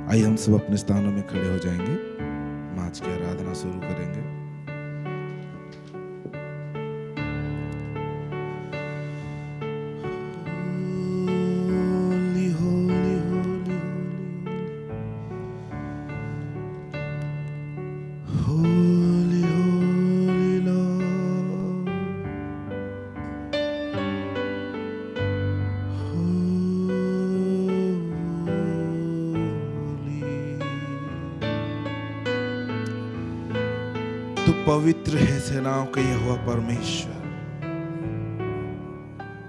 आइए हम सब अपने स्थानों में खड़े हो जाएंगे, हम आज की आराधना शुरू करेंगे। तू पवित्र है सेनाओं का यहोवा परमेश्वर।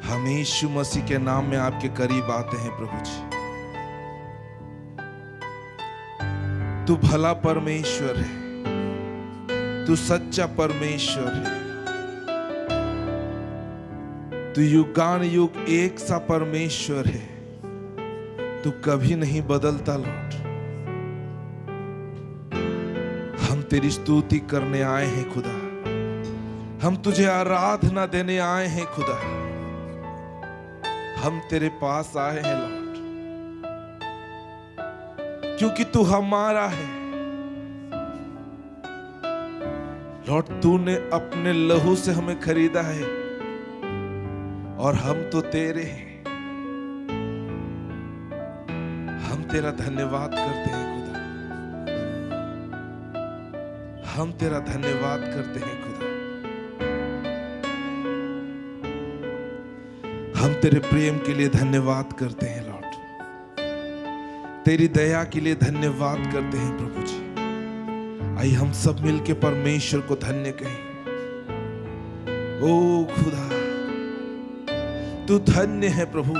हम यीशु मसीह के नाम में आपके करीब आते हैं प्रभु जी। तू भला परमेश्वर है, तू सच्चा परमेश्वर है, तू युगान युग एक सा परमेश्वर है, तू कभी नहीं बदलता लॉर्ड। हम तेरी स्तुति करने आए हैं खुदा, हम तुझे आराधना देने आए हैं खुदा। हम तेरे पास आए हैं लॉर्ड, क्योंकि तू हमारा है लॉर्ड। तूने अपने लहू से हमें खरीदा है और हम तो तेरे हैं। हम तेरा धन्यवाद करते हैं खुदा, हम तेरा धन्यवाद करते हैं खुदा। हम तेरे प्रेम के लिए धन्यवाद करते हैं लॉर्ड, तेरी दया के लिए धन्यवाद करते हैं प्रभु जी। आइए हम सब मिलके परमेश्वर को धन्य कहें। ओ खुदा, तू धन्य है प्रभु,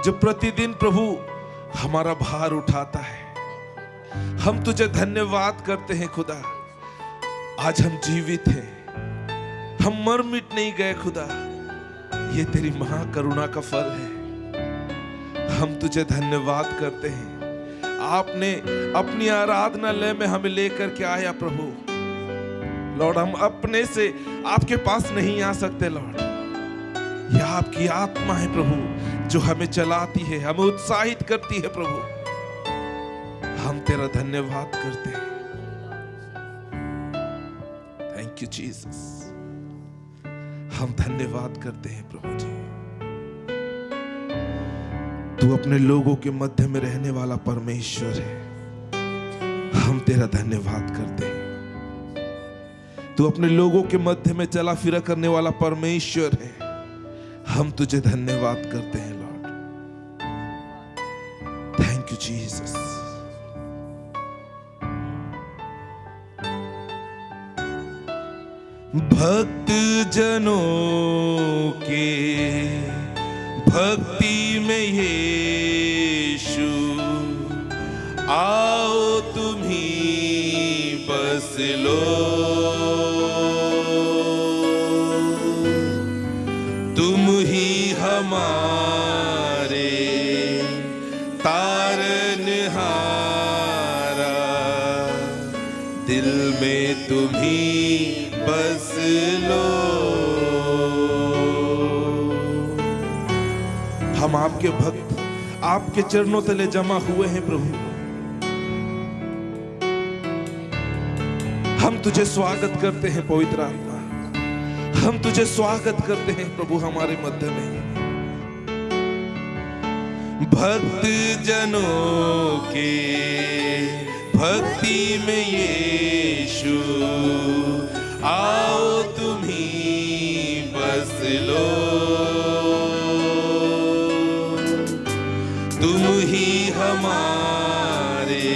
जो प्रतिदिन प्रभु हमारा भार उठाता है। हम तुझे धन्यवाद करते हैं खुदा। आज हम जीवित हैं, हम मर मिट नहीं गए खुदा, ये तेरी महाकरुणा का फल है। हम तुझे धन्यवाद करते हैं। आपने अपनी आराधनालय में हमें लेकर के आया प्रभु लॉर्ड। हम अपने से आपके पास नहीं आ सकते लॉर्ड, यह आपकी आत्मा है प्रभु जो हमें चलाती है, हमें उत्साहित करती है प्रभु। हम तेरा धन्यवाद करते हैं। Thank you Jesus. हम धन्यवाद करते हैं प्रभु जी। तू अपने लोगों के मध्य में रहने वाला परमेश्वर है। हम तेरा धन्यवाद करते हैं। तू अपने लोगों के मध्य में चला फिरा करने वाला परमेश्वर है। हम तुझे धन्यवाद करते हैं लॉर्ड। Thank you Jesus. भक्त जनों के भक्ति में यीशु, आओ तुम ही बस लो। तुम ही हमारे तारनहारा, दिल में तुम ही बस लो। हम आपके भक्त आपके चरणों तले जमा हुए हैं प्रभु। हम तुझे स्वागत करते हैं पवित्र आत्मा, हम तुझे स्वागत करते हैं प्रभु हमारे मध्य में। भक्त जनों के भक्ति में यीशु, आओ तुम ही बस लो। तुम ही हमारे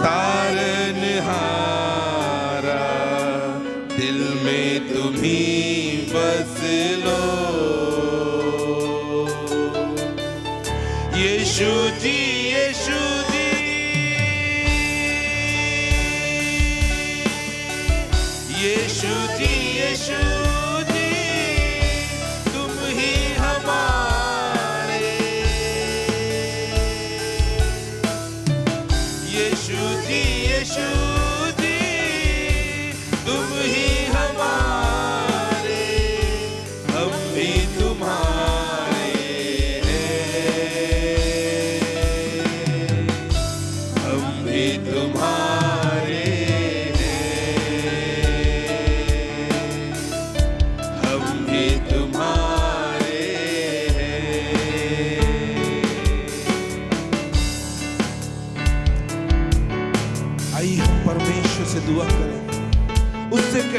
तारनहारा, दिल में तुम ही बस लो। यीशु जी, यीशु जी, यीशु जी, यीशु जी, तुम ही हमारे। यीशु जी, यीशु जी, तुम ही हमारे, हम भी तुम्हारे हैं।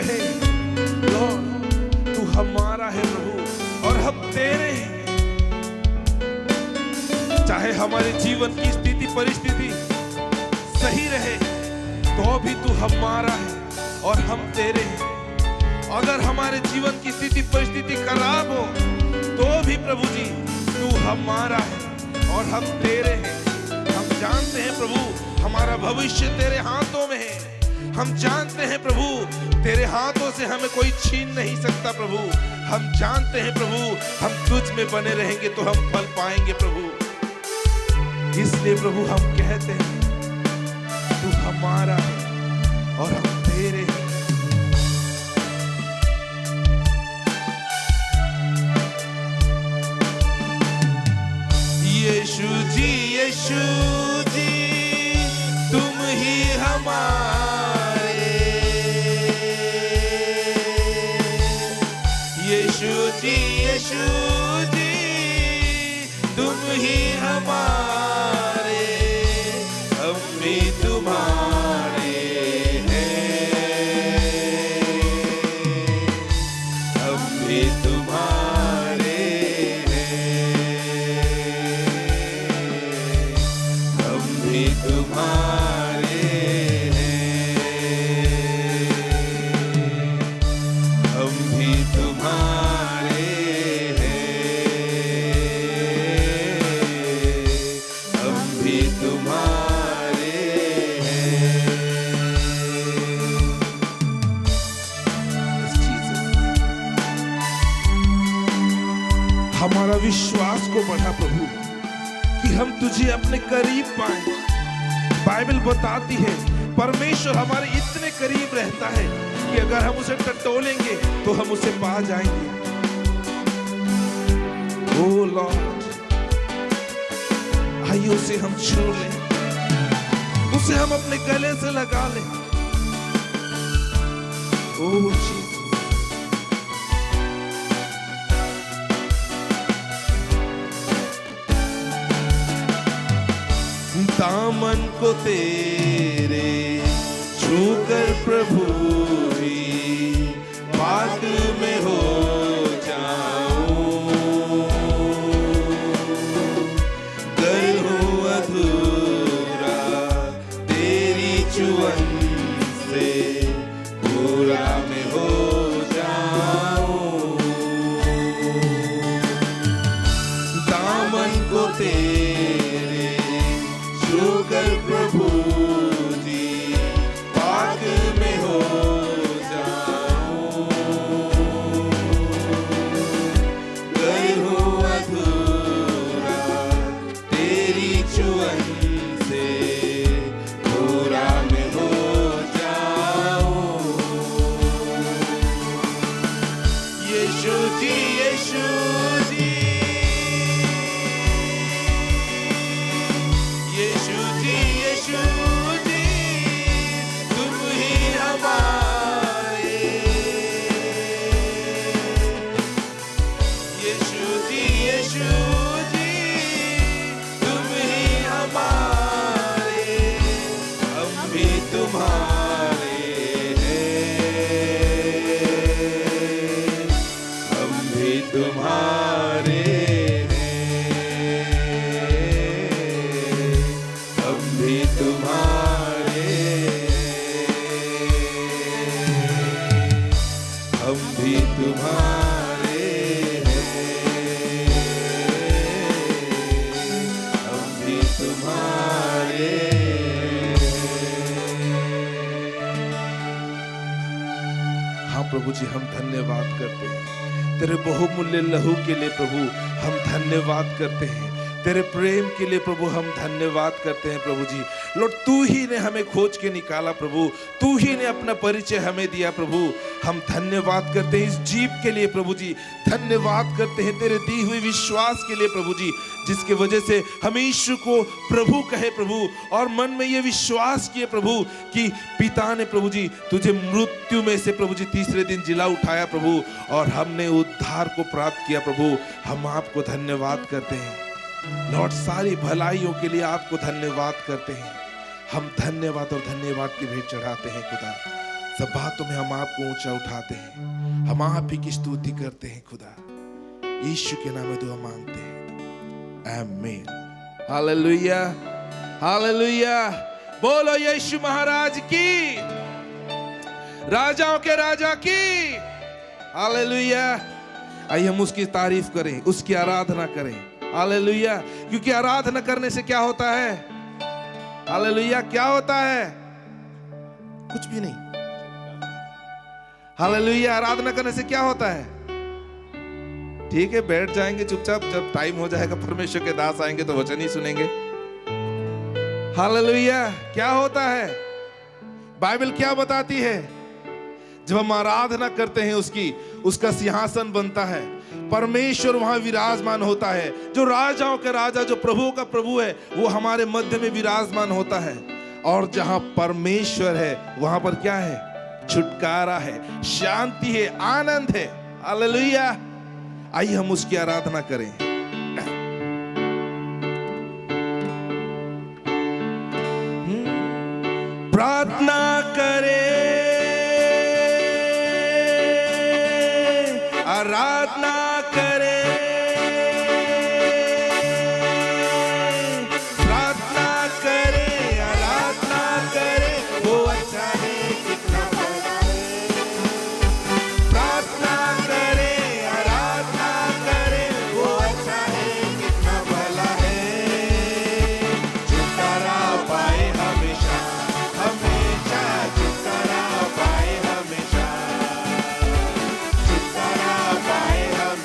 रहे। लॉर्ड तू हमारा है प्रभु और हम तेरे हैं। चाहे हमारे जीवन की स्थिति परिस्थिति सही रहे तो भी तू हमारा है और हम तेरे हैं। अगर हमारे जीवन की स्थिति परिस्थिति खराब हो तो भी प्रभु जी तू हमारा है और हम तेरे हैं। हम जानते हैं प्रभु हमारा भविष्य तेरे हाथों में है। हम जानते हैं प्रभु तेरे हाथों से हमें कोई छीन नहीं सकता प्रभु। हम जानते हैं प्रभु हम तुझ में बने रहेंगे तो हम फल पाएंगे प्रभु। इसलिए प्रभु हम कहते हैं तू हमारा है और हम तेरे हैं। यीशु जी तुम ही हमारे। यीशु जी तुम ही हमारे। हम भी तुम्हारे हैं। हम भी तुम्हारे हैं। हम भी तुम्हारे हैं। हम भी तुम्हारे हमारा विश्वास को बढ़ा प्रभु कि हम तुझे अपने करीब पाए। बाइबल बताती है परमेश्वर हमारे इतने करीब रहता है कि अगर हम उसे टटोलेंगे तो हम उसे पा जाएंगे। ओ लॉर्ड आइए उसे हम छू लें, उसे हम अपने गले से लगा लें। ओ जीसस दामन को तेरे छूकर प्रभु ही पाक में हो जाऊं। गर हूँ अधूरा तेरी चुवन से पूरा में हो जाऊं। दामन को तेरे छूकर प्रभु जी पाक में हो जाऊं। गर हूँ अधूरा तेरी चुवन से पूरा में हो जाऊं। यीशु जी तुम ही हमारे। यीशु जी तुम ही हमारे। हम भी तुम्हारे हैं। हम भी तुम्हारे तुम्हारे। हम भी तुम्हारे हैं। हम भी तुम्हारे। हाँ प्रभु जी हम धन्यवाद करते हैं तेरे बहुमूल्य लहू के लिए प्रभु। हम धन्यवाद करते हैं तेरे प्रेम के लिए प्रभु। हम धन्यवाद करते हैं प्रभु जी। लॉर्ड तू ही ने हमें खोज के निकाला प्रभु। तू ही ने अपना परिचय हमें दिया प्रभु। हम धन्यवाद करते हैं इस जीव के लिए प्रभु जी। धन्यवाद करते हैं तेरे दी हुई विश्वास के लिए प्रभु जी, जिसके वजह से हम यीशु को प्रभु कहे प्रभु और मन में ये विश्वास किए प्रभु कि पिता ने प्रभु जी तुझे मृत्यु में से प्रभु जी तीसरे दिन जिला उठाया प्रभु और हमने उद्धार को प्राप्त किया प्रभु। हम आपको धन्यवाद करते हैं लॉर्ड। सारी भलाइयों के लिए आपको धन्यवाद करते हैं। हम धन्यवाद और धन्यवाद की भेंट चढ़ाते हैं खुदा। सब बातों में हम आपको ऊंचा उठाते हैं, हम आप ही की स्तुति करते हैं खुदा। यीशु के नाम में दुआ मांगते हैं, आमीन। Hallelujah, hallelujah. बोलो यीशु महाराज की, राजाओं के राजा की। हालेलुया। आइए हम उसकी तारीफ करें, उसकी आराधना करें। हालेलुया। क्योंकि आराधना करने से क्या होता है? हालेलुया। क्या होता है? कुछ भी नहीं। हालेलुया। आराधना करने से क्या होता है? ठीक है, बैठ जाएंगे चुपचाप, जब टाइम हो जाएगा परमेश्वर के दास आएंगे तो वचन ही सुनेंगे। हालेलुया। क्या होता है? बाइबल क्या बताती है? जब हम आराधना करते हैं उसका सिंहासन बनता है, परमेश्वर वहां विराजमान होता है। जो राजाओं का राजा, जो प्रभु का प्रभु है, वो हमारे मध्य में विराजमान होता है। और जहां परमेश्वर है वहां पर क्या है? छुटकारा है, शांति है, आनंद है। हालेलुया। आइए हम उसकी आराधना करें। प्रार्थना करें, आराधना करें, प्रार्थना करें, आराधना करें, वो अच्छा है कितना भला है। प्रार्थना करें, आराधना करें, वो अच्छा है कितना भला है। छुटकारा पाए हमेशा, हमेशा छुटकारा पाए हमेशा, छुटकारा पाए हमेशा,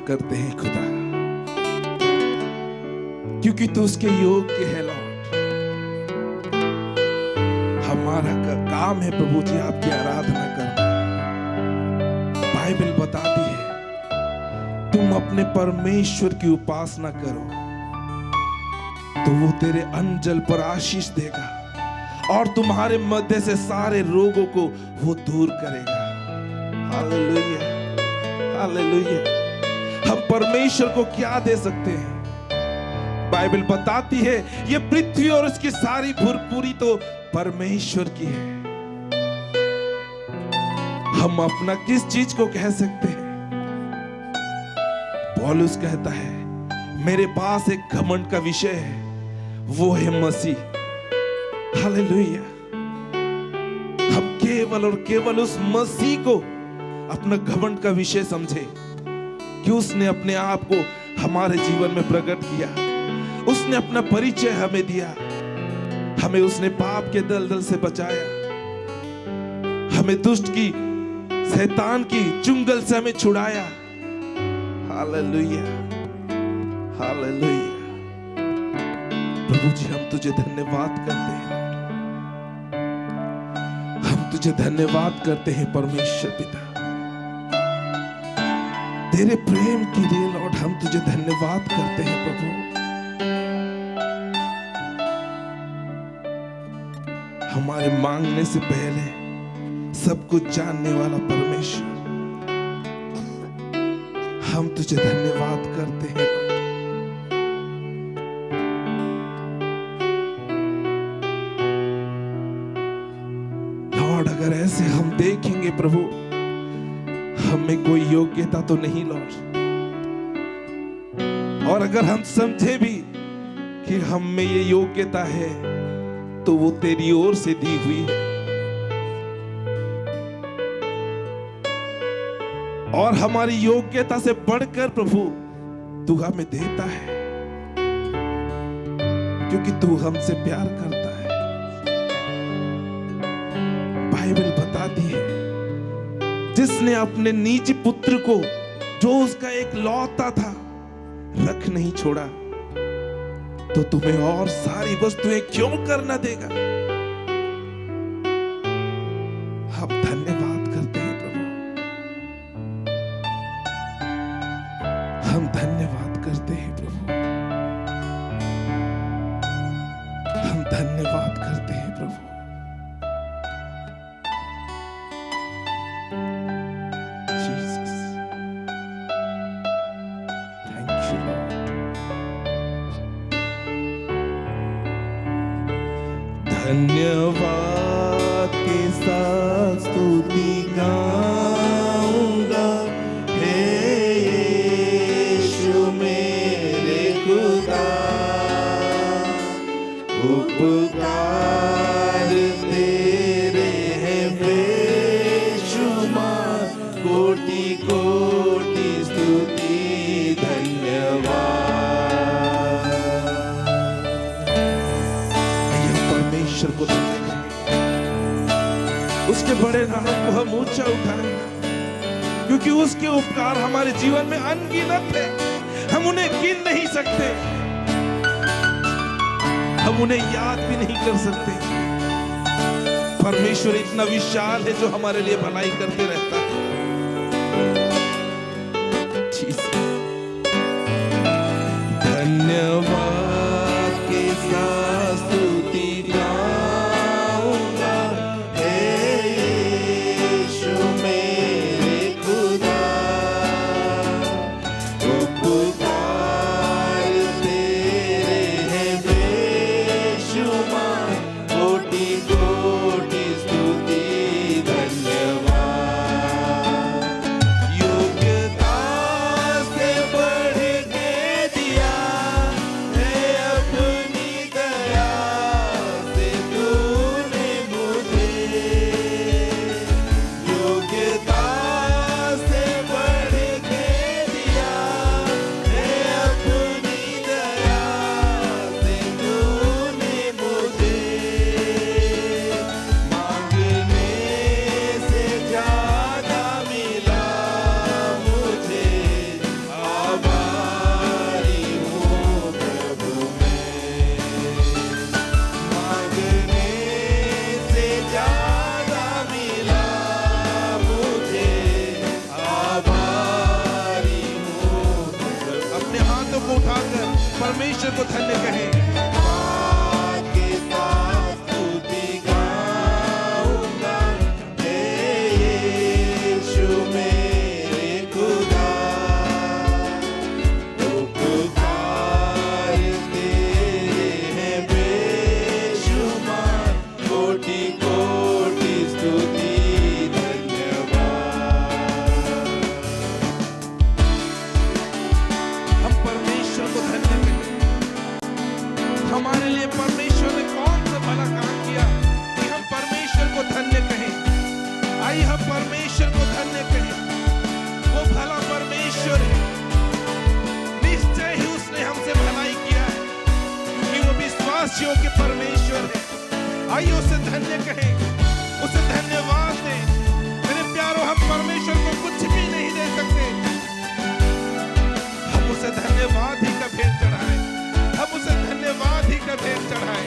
करते हैं खुदा, क्योंकि तू उसके योग्य है लॉर्ड। हमारा काम है प्रभु जी आपकी आराधना करना। बाइबल बताती है तुम अपने परमेश्वर की उपासना करो तो वो तेरे अंजल पर आशीष देगा और तुम्हारे मध्य से सारे रोगों को वो दूर करेगा। Hallelujah, hallelujah. हम परमेश्वर को क्या दे सकते हैं? बाइबल बताती है ये पृथ्वी और उसकी सारी भरपूरी तो परमेश्वर की है। हम अपना किस चीज को कह सकते हैं? पौलुस कहता है मेरे पास एक घमंड का विषय है, वो है मसीह। हालेलुया। हम केवल और केवल उस मसीह को अपना घमंड का विषय समझे कि उसने अपने आप को हमारे जीवन में प्रकट किया, उसने अपना परिचय हमें दिया, हमें उसने पाप के दलदल से बचाया, हमें दुष्ट की शैतान की चुंगल से हमें छुड़ाया। Hallelujah, hallelujah. प्रभु जी हम तुझे धन्यवाद करते हैं, हम तुझे धन्यवाद करते हैं परमेश्वर पिता, तेरे प्रेम के लिए लॉर्ड हम तुझे धन्यवाद करते हैं प्रभु। हमारे मांगने से पहले सब कुछ जानने वाला परमेश्वर, हम तुझे धन्यवाद करते हैं लॉर्ड। अगर ऐसे हम देखेंगे प्रभु, हमें कोई योग्यता तो नहीं लॉर्ड, और अगर हम समझे भी कि हम में ये योग्यता है तो वो तेरी ओर से दी हुई है, और हमारी योग्यता से बढ़कर प्रभु तू हमें देता है क्योंकि तू हमसे प्यार करता है। बाइबल बताती है जिसने अपने निजी पुत्र को, जो उसका एक लौता था, रख नहीं छोड़ा तो तुम्हें और सारी वस्तुएं क्यों करना देगा? हम धन्यवाद करते हैं प्रभु, हम धन्यवाद करते हैं प्रभु, हम धन्यवाद करते हैं प्रभु। Jesus, thank you lord. धन्यवाद के साथ स्तुति गाऊंगा, हे यीशु मेरे खुदा, उपकार तेरे हैं बेशुमार, कोटि कोटि स्तुति धन्यवाद। परमेश्वर को उसके बड़े नाम को हम ऊंचा उठाएंगे क्योंकि उसके उपकार हमारे जीवन में अनगिनत है, हम उन्हें गिन नहीं सकते, हम उन्हें याद भी नहीं कर सकते। परमेश्वर इतना विशाल है जो हमारे लिए भलाई करते रहता है। धन्यवाद के साथ स्तुति गाऊंगा, हे यीशु मेरे खुदा, उपकार तेरे हैं बेशुमार, कोटि कोटि स्तुति धन्यवाद। योग्यता से बढ़ के दिया परमेश्वर को धन्य कहें। हमारे लिए परमेश्वर ने कौन सा भला काम किया कि हम परमेश्वर को धन्य कहें। आइए हम परमेश्वर को धन्य कहें। वो भला परमेश्वर है, निश्चय ही उसने हमसे भलाई किया है, क्योंकि वो विश्वास योग्य परमेश्वर है। आइए उसे धन्य कहें, उसे धन्यवाद दें। मेरे प्यारों, हम परमेश्वर को कुछ भी नहीं दे सकते, हम उसे धन्यवाद ही का भेंट चढ़ाएं। हम उसे धन्यवाद ही का भेंट चढ़ाएं।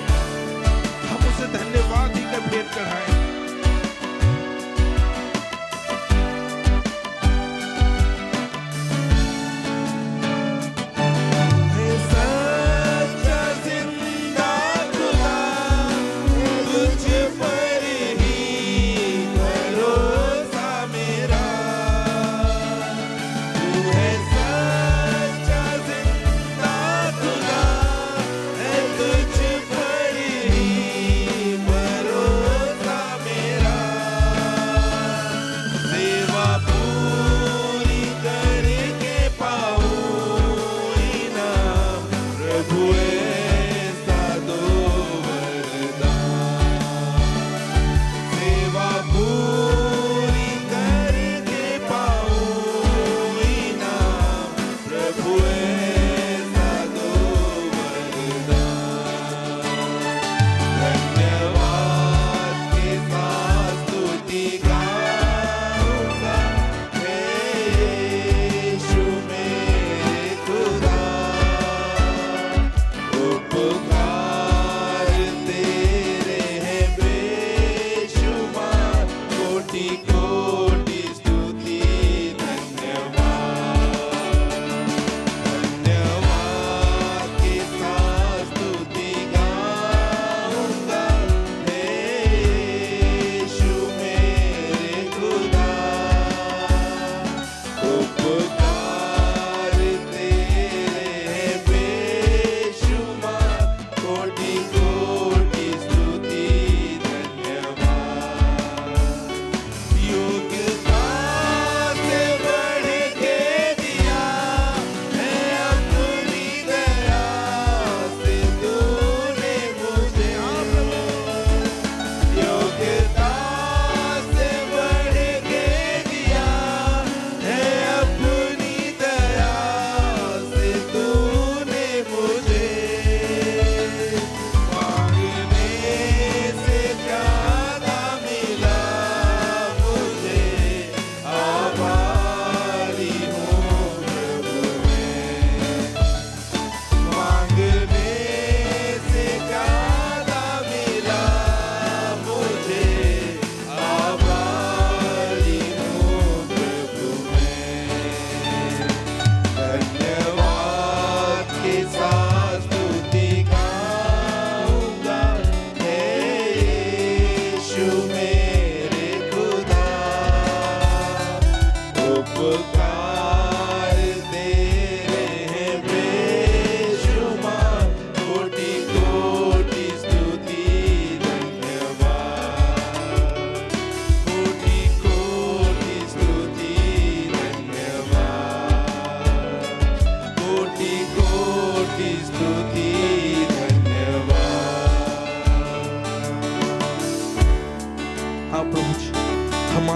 हम उसे धन्यवाद ही का भेंट चढ़ाएं।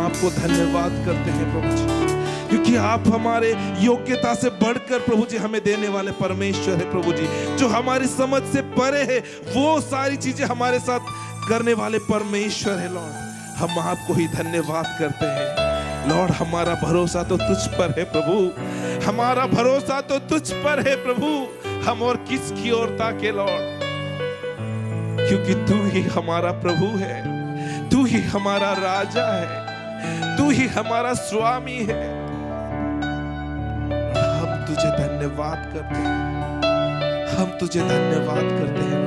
आपको धन्यवाद करते हैं प्रभु जी, क्योंकि आप हमारे योग्यता से बढ़कर प्रभु जी हमें देने वाले परमेश्वर है प्रभु जी, जो हमारी समझ से परे है, वो सारी चीजें हमारे साथ करने वाले परमेश्वर है। लॉर्ड, हम आपको ही धन्यवाद करते हैं। लॉर्ड, हमारा भरोसा तो तुझ पर है प्रभु, हमारा भरोसा तो तुझ पर है प्रभु। हम और किसकी ओर ताके लॉर्ड, क्योंकि तू ही हमारा प्रभु है, तू ही हमारा राजा है, तू ही हमारा स्वामी है। हम तुझे धन्यवाद करते हैं, हम तुझे धन्यवाद करते हैं,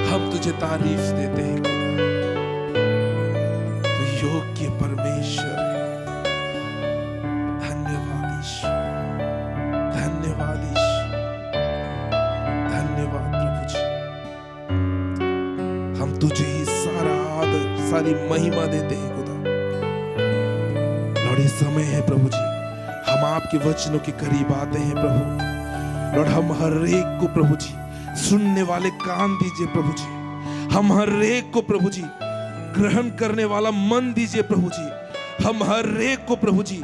हम तुझे तारीफ देते हैं खुदा। तो योग्य परमेश्वर है। धन्यवाद ईश्वर, धन्यवाद ईश्वर, धन्यवाद प्रभु जी। हम तुझे ही सारा आदर, सारी महिमा देते हैं खुदा। लॉर्ड, ये समय है प्रभु जी, हम आपके वचनों के करीब आते हैं प्रभु। लॉर्ड, हम हर एक को प्रभु जी सुनने वाले कान दीजिए प्रभु जी। हम हर एक को प्रभु जी ग्रहण करने वाला मन दीजिए प्रभु जी। हम हर एक को प्रभु जी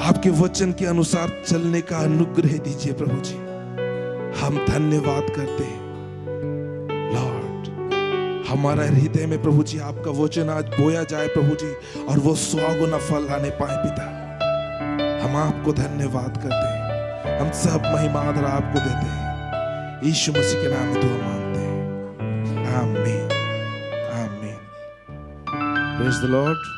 आपके वचन के अनुसार चलने का अनुग्रह दीजिए प्रभु जी। हम धन्यवाद करते हैं लॉर्ड। हमारा हृदय में प्रभु जी आपका वचन आज बोया जाए प्रभु जी, और वो 100 गुना फल लाने पाए पिता। हम आपको धन्यवाद करते हैं, हम सब महिमा आदर आपको देते हैं। यीशु मसीह के नाम में दुआ मांगते हैं, आमीन, आमीन। Praise the Lord.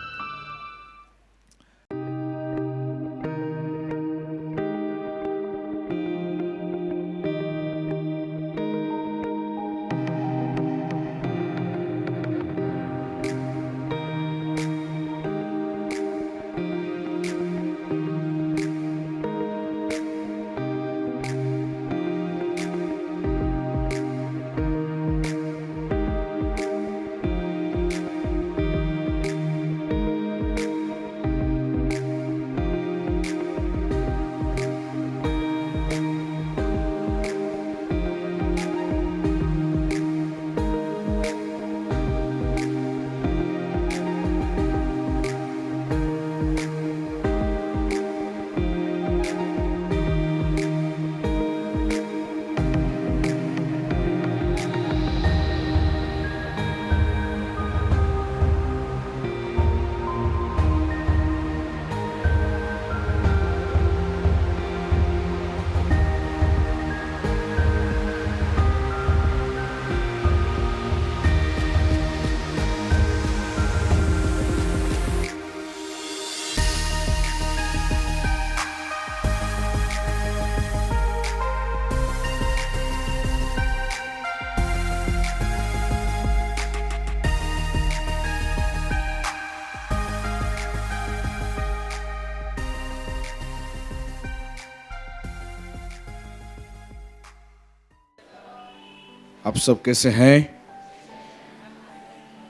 आप सब कैसे हैं?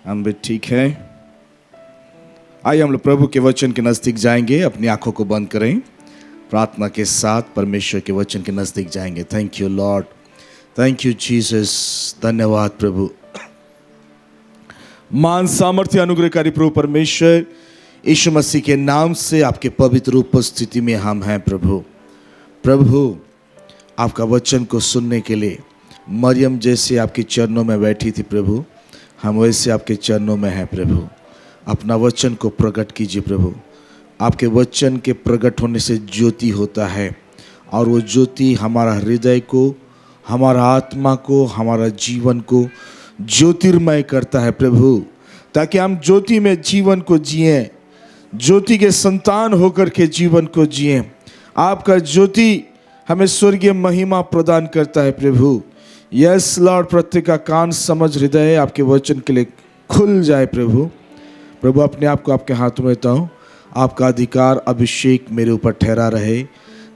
हम भी ठीक हैं। आइए हम लोग प्रभु के वचन के नज़दीक जाएंगे। अपनी आंखों को बंद करें, प्रार्थना के साथ परमेश्वर के वचन के नज़दीक जाएंगे। Thank you Lord, thank you Jesus. धन्यवाद प्रभु। मान सामर्थ्य अनुग्रहकारी प्रभु परमेश्वर यीशु मसीह के नाम से आपके पवित्र उपस्थिति में हम हैं प्रभु। प्रभु, आपका वचन को सुनने के लिए मरियम जैसे आपके चरणों में बैठी थी प्रभु, हम वैसे आपके चरणों में हैं प्रभु। अपना वचन को प्रकट कीजिए प्रभु। आपके वचन के प्रकट होने से ज्योति होता है, और वो ज्योति हमारा हृदय को, हमारा आत्मा को, हमारा जीवन को ज्योतिर्मय करता है प्रभु, ताकि हम ज्योति में जीवन को जिएं, ज्योति के संतान होकर के जीवन को जिएं। आपका ज्योति हमें स्वर्गीय महिमा प्रदान करता है प्रभु। यस लॉर्ड, प्रत्येक का कान, समझ, हृदय आपके वचन के लिए खुल जाए प्रभु। प्रभु, अपने आप को आपके हाथों में देता हूँ। आपका अधिकार अभिषेक मेरे ऊपर ठहरा रहे,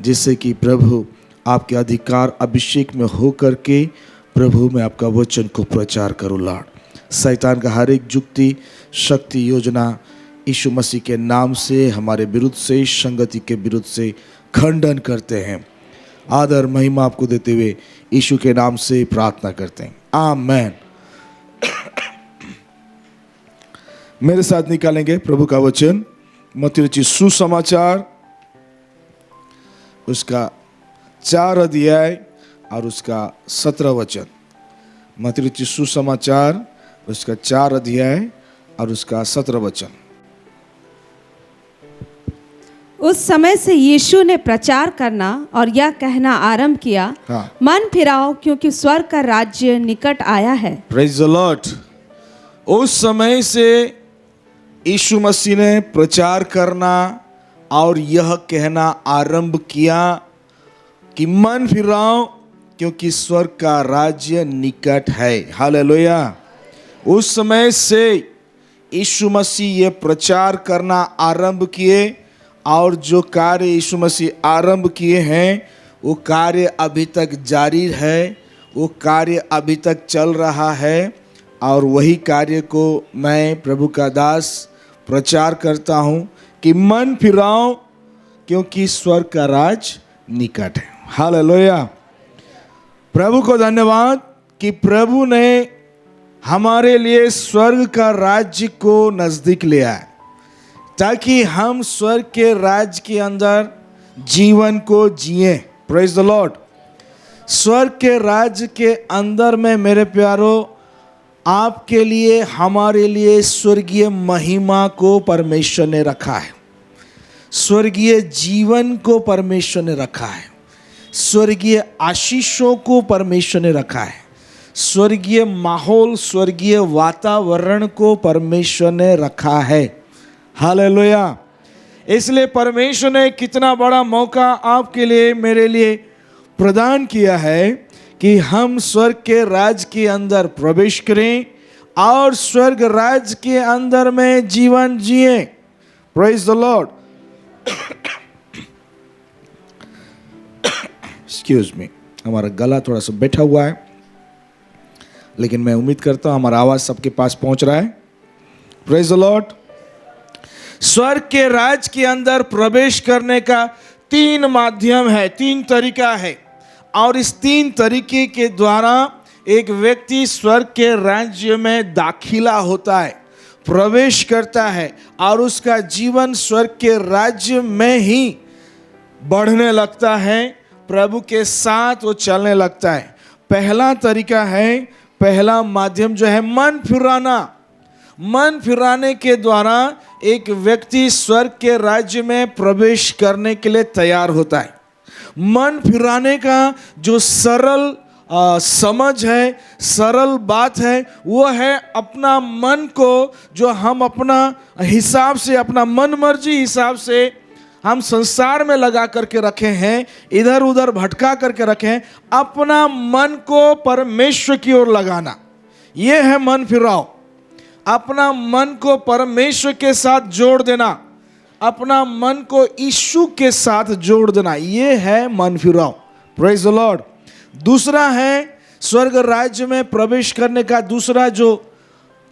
जिससे कि प्रभु आपके अधिकार अभिषेक में हो करके प्रभु मैं आपका वचन को प्रचार करूँ लॉर्ड। शैतान का हर एक युक्ति, शक्ति, योजना यीशु मसीह के नाम से हमारे विरुद्ध से, संगति के विरुद्ध से खंडन करते हैं। आदर महिमा आपको देते हुए यीशु के नाम से प्रार्थना करते हैं, आमेन। मेरे साथ निकालेंगे प्रभु का वचन, मत्ती रचित सुसमाचार उसका 4 अध्याय और उसका 17 वचन। मत्ती रचित सुसमाचार उसका 4 अध्याय और उसका 17 वचन। उस समय से यीशु ने प्रचार करना और यह कहना आरंभ किया, मन फिराओ क्योंकि स्वर्ग का राज्य निकट आया है। Praise the Lord. उस समय से यीशु मसीह ने प्रचार करना और यह कहना आरंभ किया, कि मन फिराओ क्योंकि स्वर्ग का राज्य निकट है। हालेलुया। उस समय से यीशु मसीह ये प्रचार करना आरंभ किए और जो कार्य यीशु मसीह आरंभ किए हैं वो कार्य अभी तक जारी है, वो कार्य अभी तक चल रहा है और वही कार्य को मैं प्रभु का दास प्रचार करता हूँ कि मन फिराओ क्योंकि स्वर्ग का राज निकट है। हालेलुया। प्रभु को धन्यवाद कि प्रभु ने हमारे लिए स्वर्ग का राज्य को नजदीक ले आए ताकि हम स्वर्ग के राज्य के अंदर जीवन को जिए। Praise the Lord. स्वर्ग के राज्य के अंदर में मेरे प्यारो आपके लिए, हमारे लिए स्वर्गीय महिमा को परमेश्वर ने रखा है, स्वर्गीय जीवन को परमेश्वर ने रखा है, स्वर्गीय आशीषों को परमेश्वर ने रखा है, स्वर्गीय माहौल, स्वर्गीय वातावरण को परमेश्वर ने रखा है। हालेलुया। इसलिए परमेश्वर ने कितना बड़ा मौका आपके लिए, मेरे लिए प्रदान किया है कि हम स्वर्ग के राज्य के अंदर प्रवेश करें और स्वर्ग राज्य के अंदर में जीवन जिए। Praise the Lord. Excuse me, हमारा गला थोड़ा सा बैठा हुआ है, लेकिन मैं उम्मीद करता हूं हमारा आवाज सबके पास पहुंच रहा है। Praise the Lord. स्वर्ग के राज के अंदर प्रवेश करने का 3 माध्यम है, 3 तरीका है और इस 3 तरीके के द्वारा एक व्यक्ति स्वर्ग के राज्य में दाखिला होता है, प्रवेश करता है और उसका जीवन स्वर्ग के राज्य में ही बढ़ने लगता है, प्रभु के साथ वो चलने लगता है। पहला तरीका है, पहला माध्यम जो है मन फिराना। मन फिराने के द्वारा एक व्यक्ति स्वर्ग के राज्य में प्रवेश करने के लिए तैयार होता है। मन फिराने का जो सरल समझ है, सरल बात है, वो है अपना मन को जो हम अपना हिसाब से, अपना मन मर्जी हिसाब से हम संसार में लगा करके रखे हैं, इधर उधर भटका करके रखे हैं, अपना मन को परमेश्वर की ओर लगाना, ये है मन फिराओ। अपना मन को परमेश्वर के साथ जोड़ देना, अपना मन को यीशु के साथ जोड़ देना, ये है मन फिराओ। Praise the Lord. दूसरा है स्वर्ग राज्य में प्रवेश करने का दूसरा जो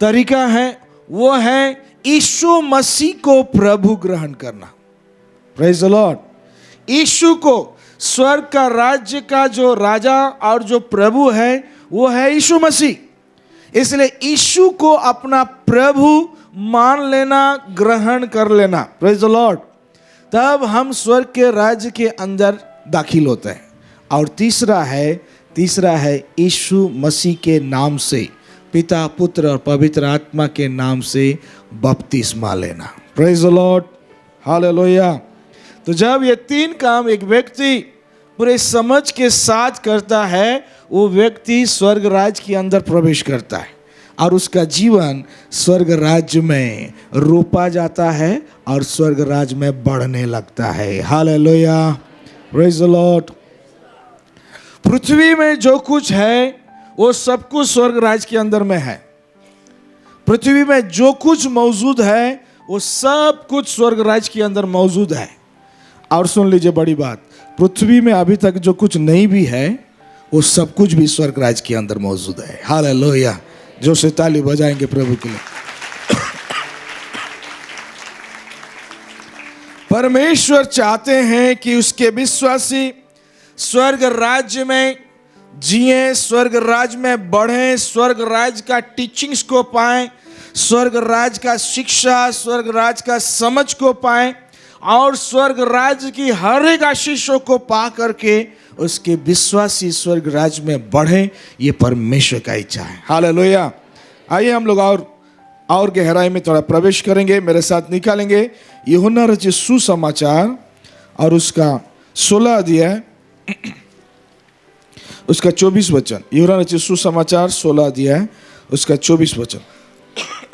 तरीका है वो है यीशु मसीह को प्रभु ग्रहण करना। Praise the Lord. यीशु को, स्वर्ग का राज्य का जो राजा और जो प्रभु है वो है यीशु मसीह। इसलिए यीशु को अपना प्रभु मान लेना, ग्रहण कर लेना। Praise the Lord. तब हम स्वर्ग के राज्य के अंदर दाखिल होते हैं। और तीसरा है यीशु मसीह के नाम से, पिता, पुत्र और पवित्र आत्मा के नाम से बपतिस्मा लेना। Praise the Lord. हालेलुया। तो जब ये 3 काम एक व्यक्ति पूरे समझ के साथ करता है, वो व्यक्ति स्वर्ग राज्य के अंदर प्रवेश करता है और उसका जीवन स्वर्ग राज्य में रोपा जाता है और स्वर्ग राज्य में बढ़ने लगता है। हालेलुया। Praise the lord. पृथ्वी में जो कुछ है वो सब कुछ स्वर्ग राज्य के अंदर में है। पृथ्वी में जो कुछ मौजूद है वो सब कुछ स्वर्ग राज्य के अंदर मौजूद है। और सुन लीजिए बड़ी बात, पृथ्वी में अभी तक जो कुछ नहीं भी है वो सब कुछ भी स्वर्ग राज्य के अंदर मौजूद है। हालेलुया। जो से ताली बजाएंगे प्रभु के लिए। परमेश्वर चाहते हैं कि उसके विश्वासी स्वर्ग राज्य में जिए, स्वर्ग राज्य में बढ़े, स्वर्ग राज्य का टीचिंग्स को पाएं, स्वर्ग राज्य का शिक्षा, स्वर्ग राज्य का समझ को पाएं और स्वर्ग राज्य की हर एक आशीषों को पा करके उसके विश्वासी स्वर्ग राज्य में बढ़े। ये परमेश्वर का इच्छा है। हालेलुया। आइए हम लोग और गहराई में थोड़ा प्रवेश करेंगे, मेरे साथ निकालेंगे यूहन्ना रचित सुसमाचार और उसका 16 अध्याय उसका 24 वचन। यूहन्ना रचित सुसमाचार 16 अध्याय उसका 24 वचन।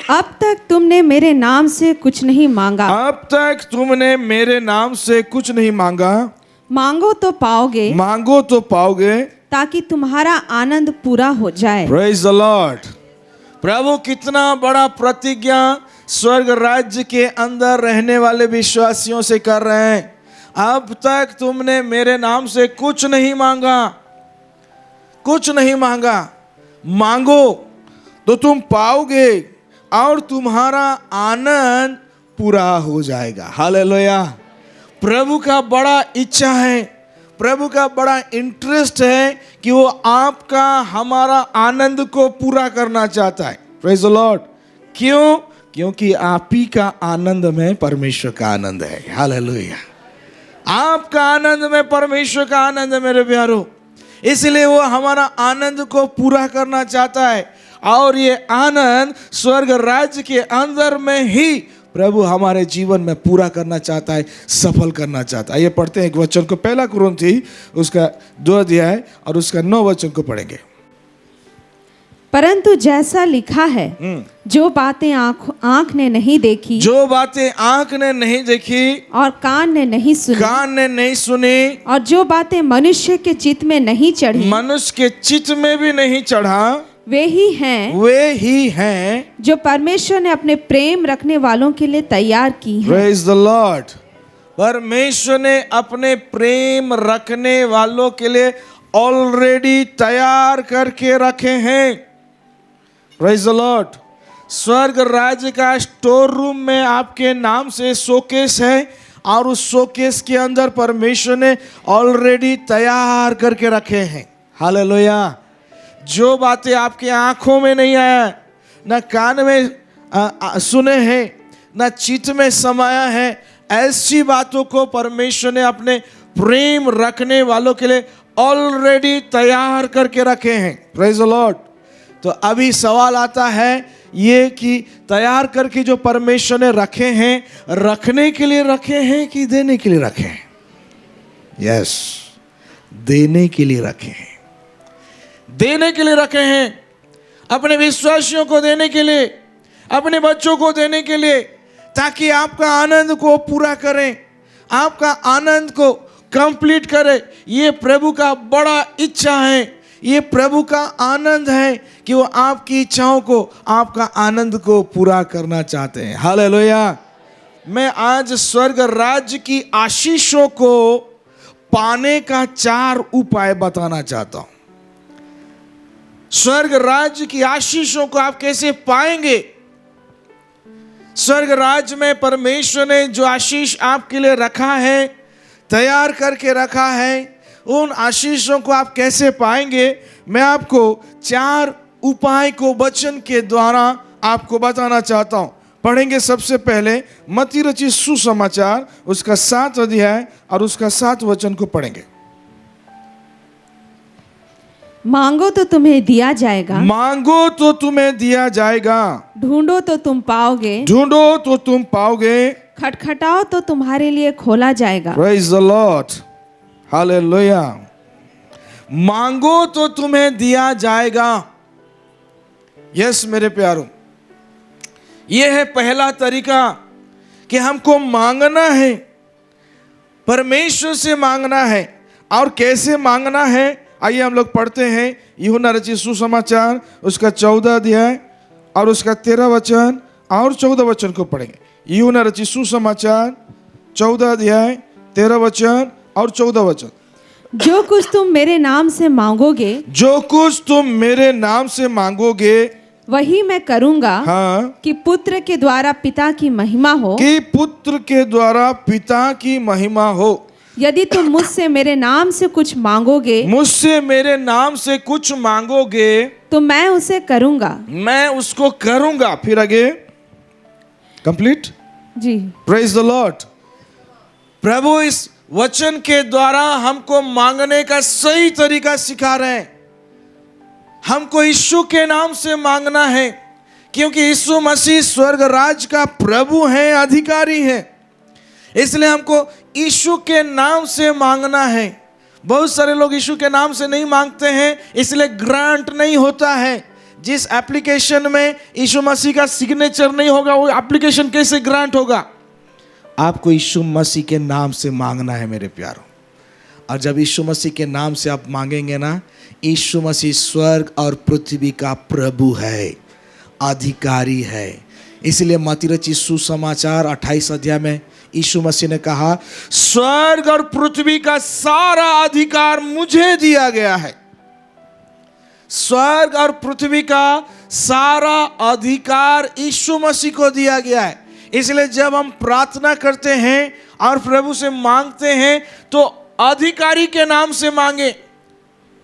अब तक तुमने मेरे नाम से कुछ नहीं मांगा, अब तक तुमने मेरे नाम से कुछ नहीं मांगा, मांगो तो पाओगे, मांगो तो पाओगे, ताकि तुम्हारा आनंद पूरा हो जाए। Praise the lord. प्रभु कितना बड़ा प्रतिज्ञा स्वर्ग राज्य के अंदर रहने वाले विश्वासियों से कर रहे हैं। अब तक तुमने मेरे नाम से कुछ नहीं मांगा, कुछ नहीं मांगा, मांगो तो तुम पाओगे और तुम्हारा आनंद पूरा हो जाएगा। हालेलुया। प्रभु का बड़ा इच्छा है, प्रभु का बड़ा इंटरेस्ट है कि वो आपका हमारा आनंद को पूरा करना चाहता है। Praise the Lord. क्यों? क्योंकि आप ही का आनंद में परमेश्वर का आनंद है। हालेलुया। आपका आनंद में परमेश्वर का आनंद है मेरे प्यारो, इसलिए वो हमारा आनंद को पूरा करना चाहता है। और ये आनंद स्वर्ग राज्य के अंदर में ही प्रभु हमारे जीवन में पूरा करना चाहता है, सफल करना चाहता है। ये पढ़ते हैं एक वचन को, पहला कुरिन्थी उसका 2 अध्याय और उसका 9 वचन को पढ़ेंगे। परंतु जैसा लिखा है, जो बातें आँख ने नहीं देखी, जो बातें आंख ने नहीं देखी और कान ने नहीं सुनी, कान ने नहीं सुनी, और जो बातें मनुष्य के चित्त में नहीं चढ़ी, मनुष्य के चित्त में भी नहीं चढ़ा, वे ही हैं जो परमेश्वर ने अपने प्रेम रखने वालों के लिए तैयार की हैं। Praise the Lord. परमेश्वर ने अपने प्रेम रखने वालों के लिए ऑलरेडी तैयार करके रखे हैं। Praise the Lord. स्वर्ग राज्य का स्टोर रूम में आपके नाम से शोकेस है और उस शोकेस के अंदर परमेश्वर ने ऑलरेडी तैयार करके रखे हैं। हालेलुया। जो बातें आपके आंखों में नहीं आया, न कान में सुने हैं, न चित्त में समाया है, ऐसी बातों को परमेश्वर ने अपने प्रेम रखने वालों के लिए ऑलरेडी तैयार करके रखे हैं। Praise the Lord. तो अभी सवाल आता है ये कि तैयार करके जो परमेश्वर ने रखे हैं, रखने के लिए रखे हैं कि देने के लिए रखे हैं? यस, देने के लिए रखे हैं, देने के लिए रखे हैं। अपने विश्वासियों को देने के लिए, अपने बच्चों को देने के लिए, ताकि आपका आनंद को पूरा करें, आपका आनंद को कंप्लीट करें। ये प्रभु का बड़ा इच्छा है, ये प्रभु का आनंद है कि वो आपकी इच्छाओं को, आपका आनंद को पूरा करना चाहते हैं। हालेलुया। मैं आज स्वर्ग राज्य की आशीषों को पाने का 4 उपाय बताना चाहता हूं। स्वर्ग राज्य की आशीषों को आप कैसे पाएंगे? स्वर्ग राज्य में परमेश्वर ने जो आशीष आपके लिए रखा है, तैयार करके रखा है, उन आशीषों को आप कैसे पाएंगे? मैं आपको 4 उपाय को वचन के द्वारा आपको बताना चाहता हूं। पढ़ेंगे सबसे पहले मत्ती रचित सुसमाचार उसका 7 अध्याय और उसका 7 वचन को पढ़ेंगे। मांगो तो तुम्हें दिया जाएगा, मांगो तो तुम्हें दिया जाएगा, ढूंढो तो तुम पाओगे, ढूंढो तो तुम पाओगे, खटखटाओ तो तुम्हारे लिए खोला जाएगा। Praise the Lord. हालेलुया। मांगो तो तुम्हें दिया जाएगा। यस मेरे प्यारों, यह है पहला तरीका कि हमको मांगना है, परमेश्वर से मांगना है। और कैसे मांगना है? आइए हम लोग पढ़ते हैं यूहन्ना रचित सुसमाचार उसका 14 अध्याय और उसका 13 वचन और 14 वचन को पढ़ेंगे। यूहन्ना रचित सुसमाचार 14 अध्याय 13 वचन और 14 वचन। जो कुछ तुम मेरे नाम से मांगोगे, जो कुछ तुम मेरे नाम से मांगोगे, वही मैं करूंगा, हाँ, कि पुत्र के द्वारा पिता की महिमा हो, कि पुत्र के द्वारा पिता की महिमा हो। यदि तुम मुझसे मेरे नाम से कुछ मांगोगे, मुझसे मेरे नाम से कुछ मांगोगे, तो मैं उसे करूंगा, मैं उसको करूंगा। फिर आगे कंप्लीट। जी। Praise the lord. प्रभु इस वचन के द्वारा हमको मांगने का सही तरीका सिखा रहे हैं। हमको यीशु के नाम से मांगना है, क्योंकि यीशु मसीह स्वर्ग राज्य का प्रभु है, अधिकारी है। इसलिए हमको यीशु के नाम से मांगना है। बहुत सारे लोग यीशु के नाम से नहीं मांगते हैं, इसलिए ग्रांट नहीं होता है। जिस एप्लीकेशन में यीशु मसीह का सिग्नेचर नहीं होगा, वो एप्लीकेशन कैसे ग्रांट होगा? आपको यीशु मसीह के नाम से मांगना है मेरे प्यारों। और जब यीशु मसीह के नाम से आप मांगेंगे ना, यीशु मसीह स्वर्ग और पृथ्वी का प्रभु है, अधिकारी है। इसलिए मत्ती रचित सुसमाचार 28 अध्याय में यीशु मसीह ने कहा, स्वर्ग और पृथ्वी का सारा अधिकार मुझे दिया गया है। स्वर्ग और पृथ्वी का सारा अधिकार यीशु मसीह को दिया गया है। इसलिए जब हम प्रार्थना करते हैं और प्रभु से मांगते हैं तो अधिकारी के नाम से मांगे,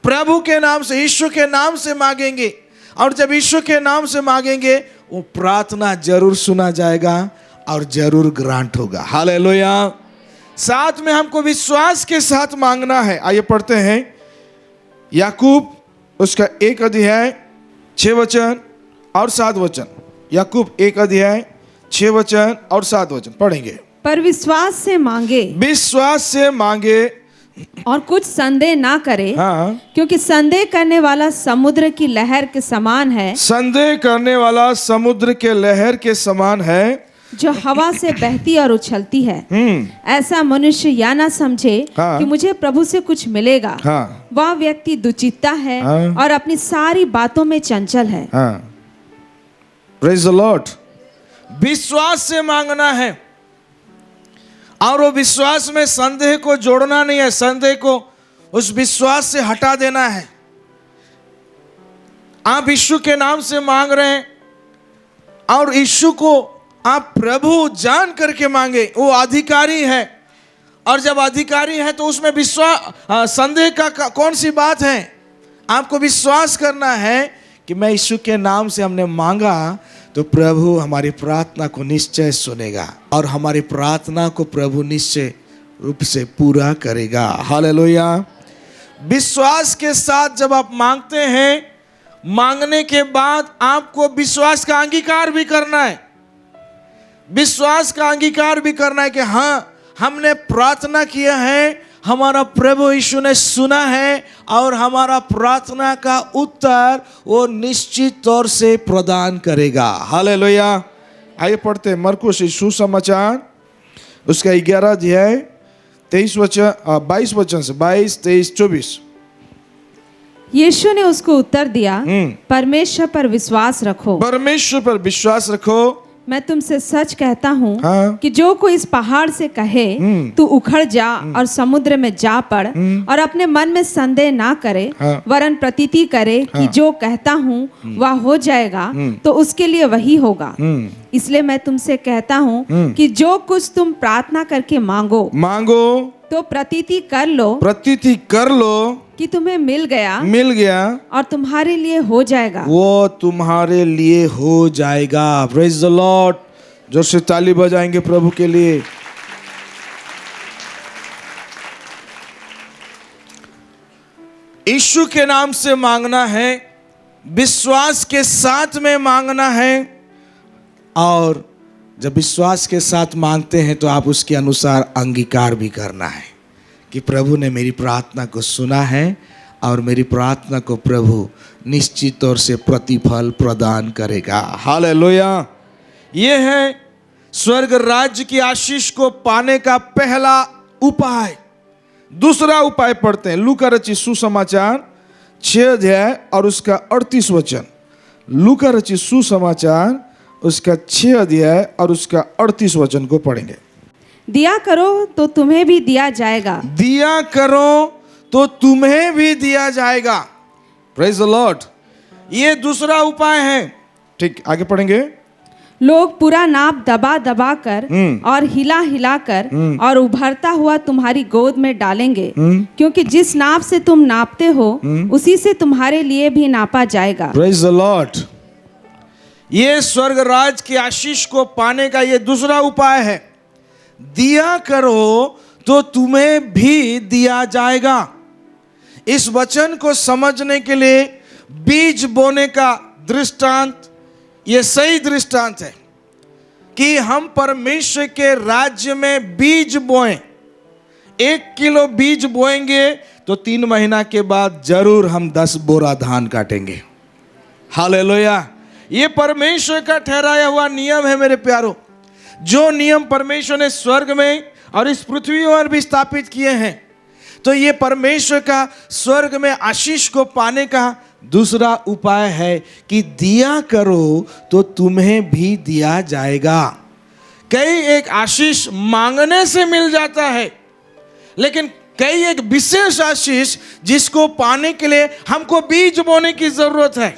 प्रभु के नाम से, यीशु के नाम से मांगेंगे। और जब यीशु के नाम से मांगेंगे वो प्रार्थना जरूर सुना जाएगा और जरूर ग्रांट होगा। हालेलुया। साथ में हमको विश्वास के साथ मांगना है। आइए पढ़ते हैं याकूब उसका 1 अध्याय 6 वचन और 7 वचन। याकूब 1 अध्याय 6 वचन और 7 वचन पढ़ेंगे। पर विश्वास से मांगे, विश्वास से मांगे और कुछ संदेह ना करे। हाँ, क्योंकि संदेह करने वाला समुद्र की लहर के समान है, संदेह करने वाला समुद्र के लहर के समान है, जो हवा से बहती और उछलती है। ऐसा मनुष्य या ना समझे हाँ। कि मुझे प्रभु से कुछ मिलेगा। हाँ। वह व्यक्ति दुचित्ता है हाँ। और अपनी सारी बातों में चंचल है। हाँ। Praise the Lord. विश्वास से मांगना है और वो विश्वास में संदेह को जोड़ना नहीं है, संदेह को उस विश्वास से हटा देना है। आप यीशु के नाम से मांग रहे हैं और यीशु को आप प्रभु जान करके मांगे, वो अधिकारी है। और जब अधिकारी है तो उसमें विश्वास, संदेह का कौन सी बात है। आपको विश्वास करना है कि मैं यीशु के नाम से हमने मांगा तो प्रभु हमारी प्रार्थना को निश्चय सुनेगा और हमारी प्रार्थना को प्रभु निश्चय रूप से पूरा करेगा। हालेलुया। विश्वास के साथ जब आप मांगते हैं, मांगने के बाद आपको विश्वास का अंगीकार भी करना है। विश्वास का अंगीकार भी करना है कि हाँ, हमने प्रार्थना किया है, हमारा प्रभु यीशु ने सुना है और हमारा प्रार्थना का उत्तर वो निश्चित तौर से प्रदान करेगा। हालेलुया। आइए पढ़ते हैं मरकुस सुसमाचार उसका 11 अध्याय 22 वचन से 22, 23, 24। यीशु ने उसको उत्तर दिया, परमेश्वर पर विश्वास रखो। परमेश्वर पर विश्वास रखो। मैं तुमसे सच कहता हूँ हाँ। कि जो कोई इस पहाड़ से कहे तू उखड़ जा और समुद्र में जा पड़, और अपने मन में संदेह ना करे, हाँ। वरन प्रतीति करे कि जो कहता हूँ वह हो जाएगा, तो उसके लिए वही होगा। इसलिए मैं तुमसे कहता हूँ कि जो कुछ तुम प्रार्थना करके मांगो तो प्रतीति कर लो कि तुम्हें मिल गया और तुम्हारे लिए हो जाएगा। वो तुम्हारे लिए हो जाएगा। Praise the Lord. जोर से ताली बजाएंगे प्रभु के लिए। यीशु के नाम से मांगना है, विश्वास के साथ में मांगना है। और जब विश्वास के साथ मांगते हैं तो आप उसके अनुसार अंगीकार भी करना है कि प्रभु ने मेरी प्रार्थना को सुना है और मेरी प्रार्थना को प्रभु निश्चित तौर से प्रतिफल प्रदान करेगा। हालेलुया। ये है स्वर्ग राज्य की आशीष को पाने का पहला उपाय। दूसरा उपाय पढ़ते हैं लूका रचित सुसमाचार 6 अध्याय और उसका 38 वचन। लूका रचित सुसमाचार उसका 6 अध्याय और उसका 38 वचन को पढ़ेंगे। दिया करो तो तुम्हें भी दिया जाएगा। दिया करो तो तुम्हें भी दिया जाएगा। Praise the Lord. ये दूसरा उपाय है। ठीक, आगे पढ़ेंगे। लोग पूरा नाप दबा दबा कर और हिला हिला कर और उभरता हुआ तुम्हारी गोद में डालेंगे, क्योंकि जिस नाप से तुम नापते हो उसी से तुम्हारे लिए भी नापा जाएगा। Praise the Lord. ये स्वर्ग राज की आशीष को पाने का ये दूसरा उपाय है। दिया करो तो तुम्हें भी दिया जाएगा। इस वचन को समझने के लिए बीज बोने का दृष्टांत ये सही दृष्टांत है कि हम परमेश्वर के राज्य में बीज बोएं। 1 किलो बीज बोएंगे तो 3 महीना के बाद जरूर हम 10 बोरा धान काटेंगे। हालेलुया। ये परमेश्वर का ठहराया हुआ नियम है मेरे प्यारों। जो नियम परमेश्वर ने स्वर्ग में और इस पृथ्वी पर भी स्थापित किए हैं। तो ये परमेश्वर का स्वर्ग में आशीष को पाने का दूसरा उपाय है कि दिया करो तो तुम्हें भी दिया जाएगा। कई एक आशीष मांगने से मिल जाता है, लेकिन कई एक विशेष आशीष जिसको पाने के लिए हमको बीज बोने की जरूरत है।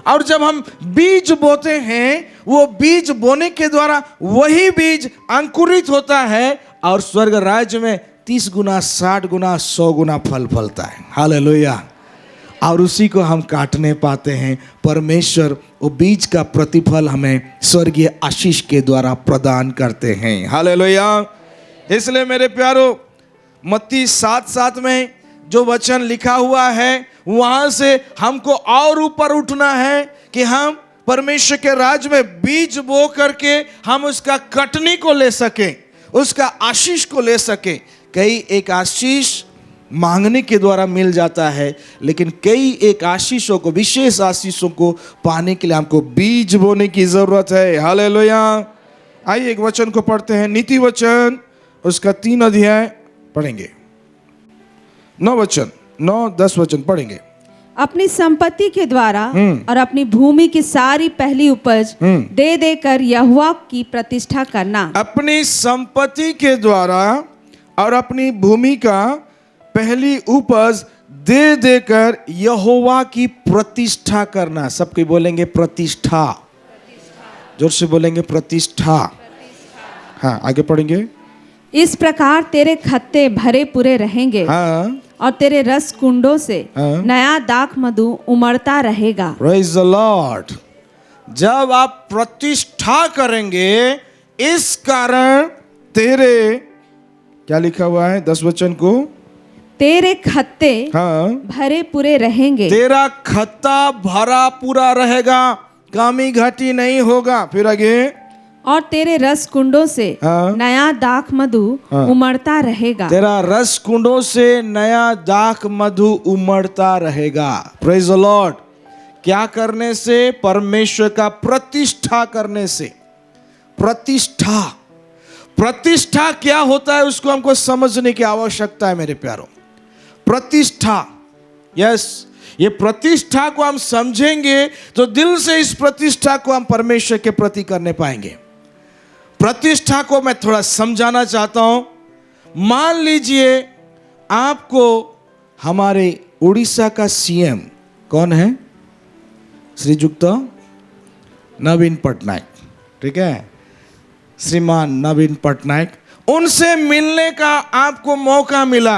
और जब हम बीज बोते हैं, वो बीज बोने के द्वारा वही बीज अंकुरित होता है और स्वर्ग राज्य में 30 गुना, 60 गुना, 100 गुना फल फलता है। हालेलुया। और उसी को हम काटने पाते हैं। परमेश्वर वो बीज का प्रतिफल हमें स्वर्गीय आशीष के द्वारा प्रदान करते हैं। हालेलुया। इसलिए मेरे प्यारो, मत्ती 7:7 में जो वचन लिखा हुआ है, वहां से हमको और ऊपर उठना है कि हम परमेश्वर के राज्य में बीज बो करके हम उसका कटनी को ले सकें, उसका आशीष को ले सकें। कई एक आशीष मांगने के द्वारा मिल जाता है, लेकिन कई एक आशीषों को, विशेष आशीषों को पाने के लिए हमको बीज बोने की जरूरत है। हालेलुया। आइए एक वचन को पढ़ते हैं, नीति वचन उसका 3 अध्याय पढ़ेंगे। 9-10 वचन पढ़ेंगे। अपनी संपत्ति के द्वारा और अपनी भूमि की सारी पहली उपज दे देकर यहोवा की प्रतिष्ठा करना। अपनी संपत्ति के द्वारा और अपनी भूमि का पहली उपज दे देकर यहोवा की प्रतिष्ठा करना। सबके बोलेंगे प्रतिष्ठा, जोर से बोलेंगे प्रतिष्ठा। हाँ, आगे पढ़ेंगे। इस प्रकार तेरे खत्ते भरे पूरे रहेंगे हाँ, और तेरे रस कुंडों से हाँ। नया दाख मधु उमड़ता रहेगा। Praise the Lord. जब आप प्रतिष्ठा करेंगे, इस कारण तेरे, क्या लिखा हुआ है 10 वचन को, तेरे खत्ते हाँ, भरे पूरे रहेंगे। तेरा खत्ता भरा पूरा रहेगा, कमी घटी नहीं होगा। फिर आगे, और तेरे रस कुंडों से हाँ। नया दाख मधु उमड़ता रहेगा। तेरा रस कुंडों से नया दाख मधु उमड़ता रहेगा। Praise the Lord. क्या करने से? परमेश्वर का प्रतिष्ठा करने से। प्रतिष्ठा, प्रतिष्ठा क्या होता है उसको हमको समझने की आवश्यकता है मेरे प्यारों। प्रतिष्ठा, यस, ये प्रतिष्ठा को हम समझेंगे तो दिल से इस प्रतिष्ठा को हम परमेश्वर के प्रति करने पाएंगे। प्रतिष्ठा को मैं थोड़ा समझाना चाहता हूं। मान लीजिए आपको हमारे उड़ीसा का सीएम कौन है? श्रीयुक्त नवीन पटनायक, ठीक है, श्रीमान नवीन पटनायक। उनसे मिलने का आपको मौका मिला,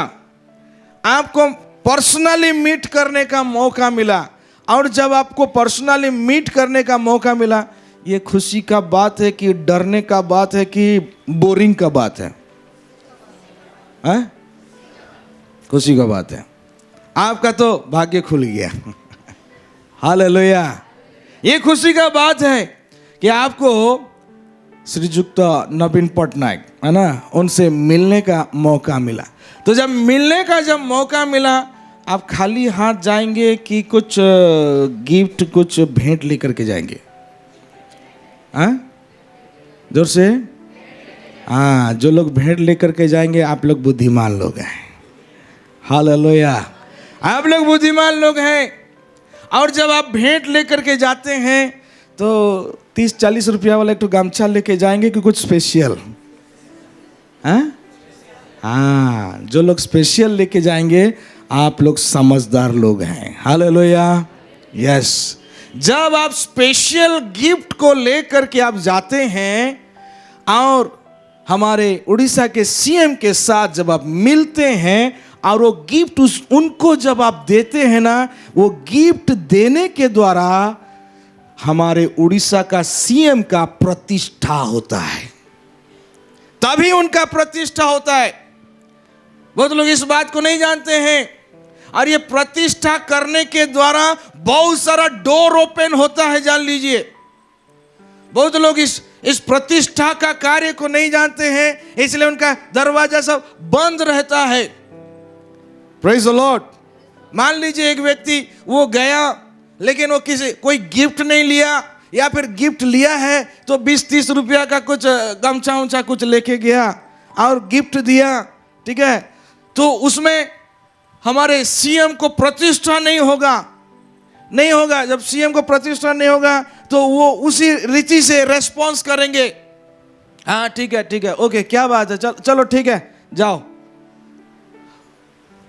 आपको पर्सनली मीट करने का मौका मिला। और जब आपको पर्सनली मीट करने का मौका मिला, ये खुशी का बात है कि डरने का बात है कि बोरिंग का बात है? हैं? खुशी का बात है। आपका तो भाग्य खुल गया। हालेलुया। ये खुशी का बात है कि आपको श्रीयुक्त नवीन पटनायक, है ना, उनसे मिलने का मौका मिला। तो जब मिलने का जब मौका मिला, आप खाली हाथ जाएंगे कि कुछ गिफ्ट, कुछ भेंट लेकर के जाएंगे? हाँ, जोर से। हाँ, जो लोग भेंट लेकर के जाएंगे, आप लोग बुद्धिमान लोग हैं। हालेलुया, आप लोग बुद्धिमान लोग हैं। और जब आप भेंट लेकर के जाते हैं तो 30-40 रुपया वाला एक तो गमछा लेके जाएंगे कि कुछ स्पेशल? हाँ, जो लोग स्पेशल लेके जाएंगे, आप लोग समझदार लोग हैं। Hallelujah, yes. जब आप स्पेशल गिफ्ट को लेकर के आप जाते हैं और हमारे उड़ीसा के सीएम के साथ जब आप मिलते हैं और वो गिफ्ट उनको जब आप देते हैं ना, वो गिफ्ट देने के द्वारा हमारे उड़ीसा का सीएम का प्रतिष्ठा होता है। तभी उनका प्रतिष्ठा होता है। बहुत लोग इस बात को नहीं जानते हैं। और ये प्रतिष्ठा करने के द्वारा बहुत सारा डोर ओपन होता है, जान लीजिए। बहुत लोग इस प्रतिष्ठा का कार्य को नहीं जानते हैं, इसलिए उनका दरवाजा सब बंद रहता है। Praise the Lord. मान लीजिए एक व्यक्ति वो गया, लेकिन वो कोई गिफ्ट नहीं लिया, या फिर गिफ्ट लिया है तो 20-30 रुपया का कुछ गमछा उमछा कुछ लेके गया और गिफ्ट दिया, ठीक है। तो उसमें हमारे सीएम को प्रतिष्ठा नहीं होगा। जब सीएम को प्रतिष्ठा नहीं होगा तो वो उसी रीति से रेस्पॉन्स करेंगे। हाँ ठीक है, ओके, क्या बात है, चलो ठीक है, जाओ।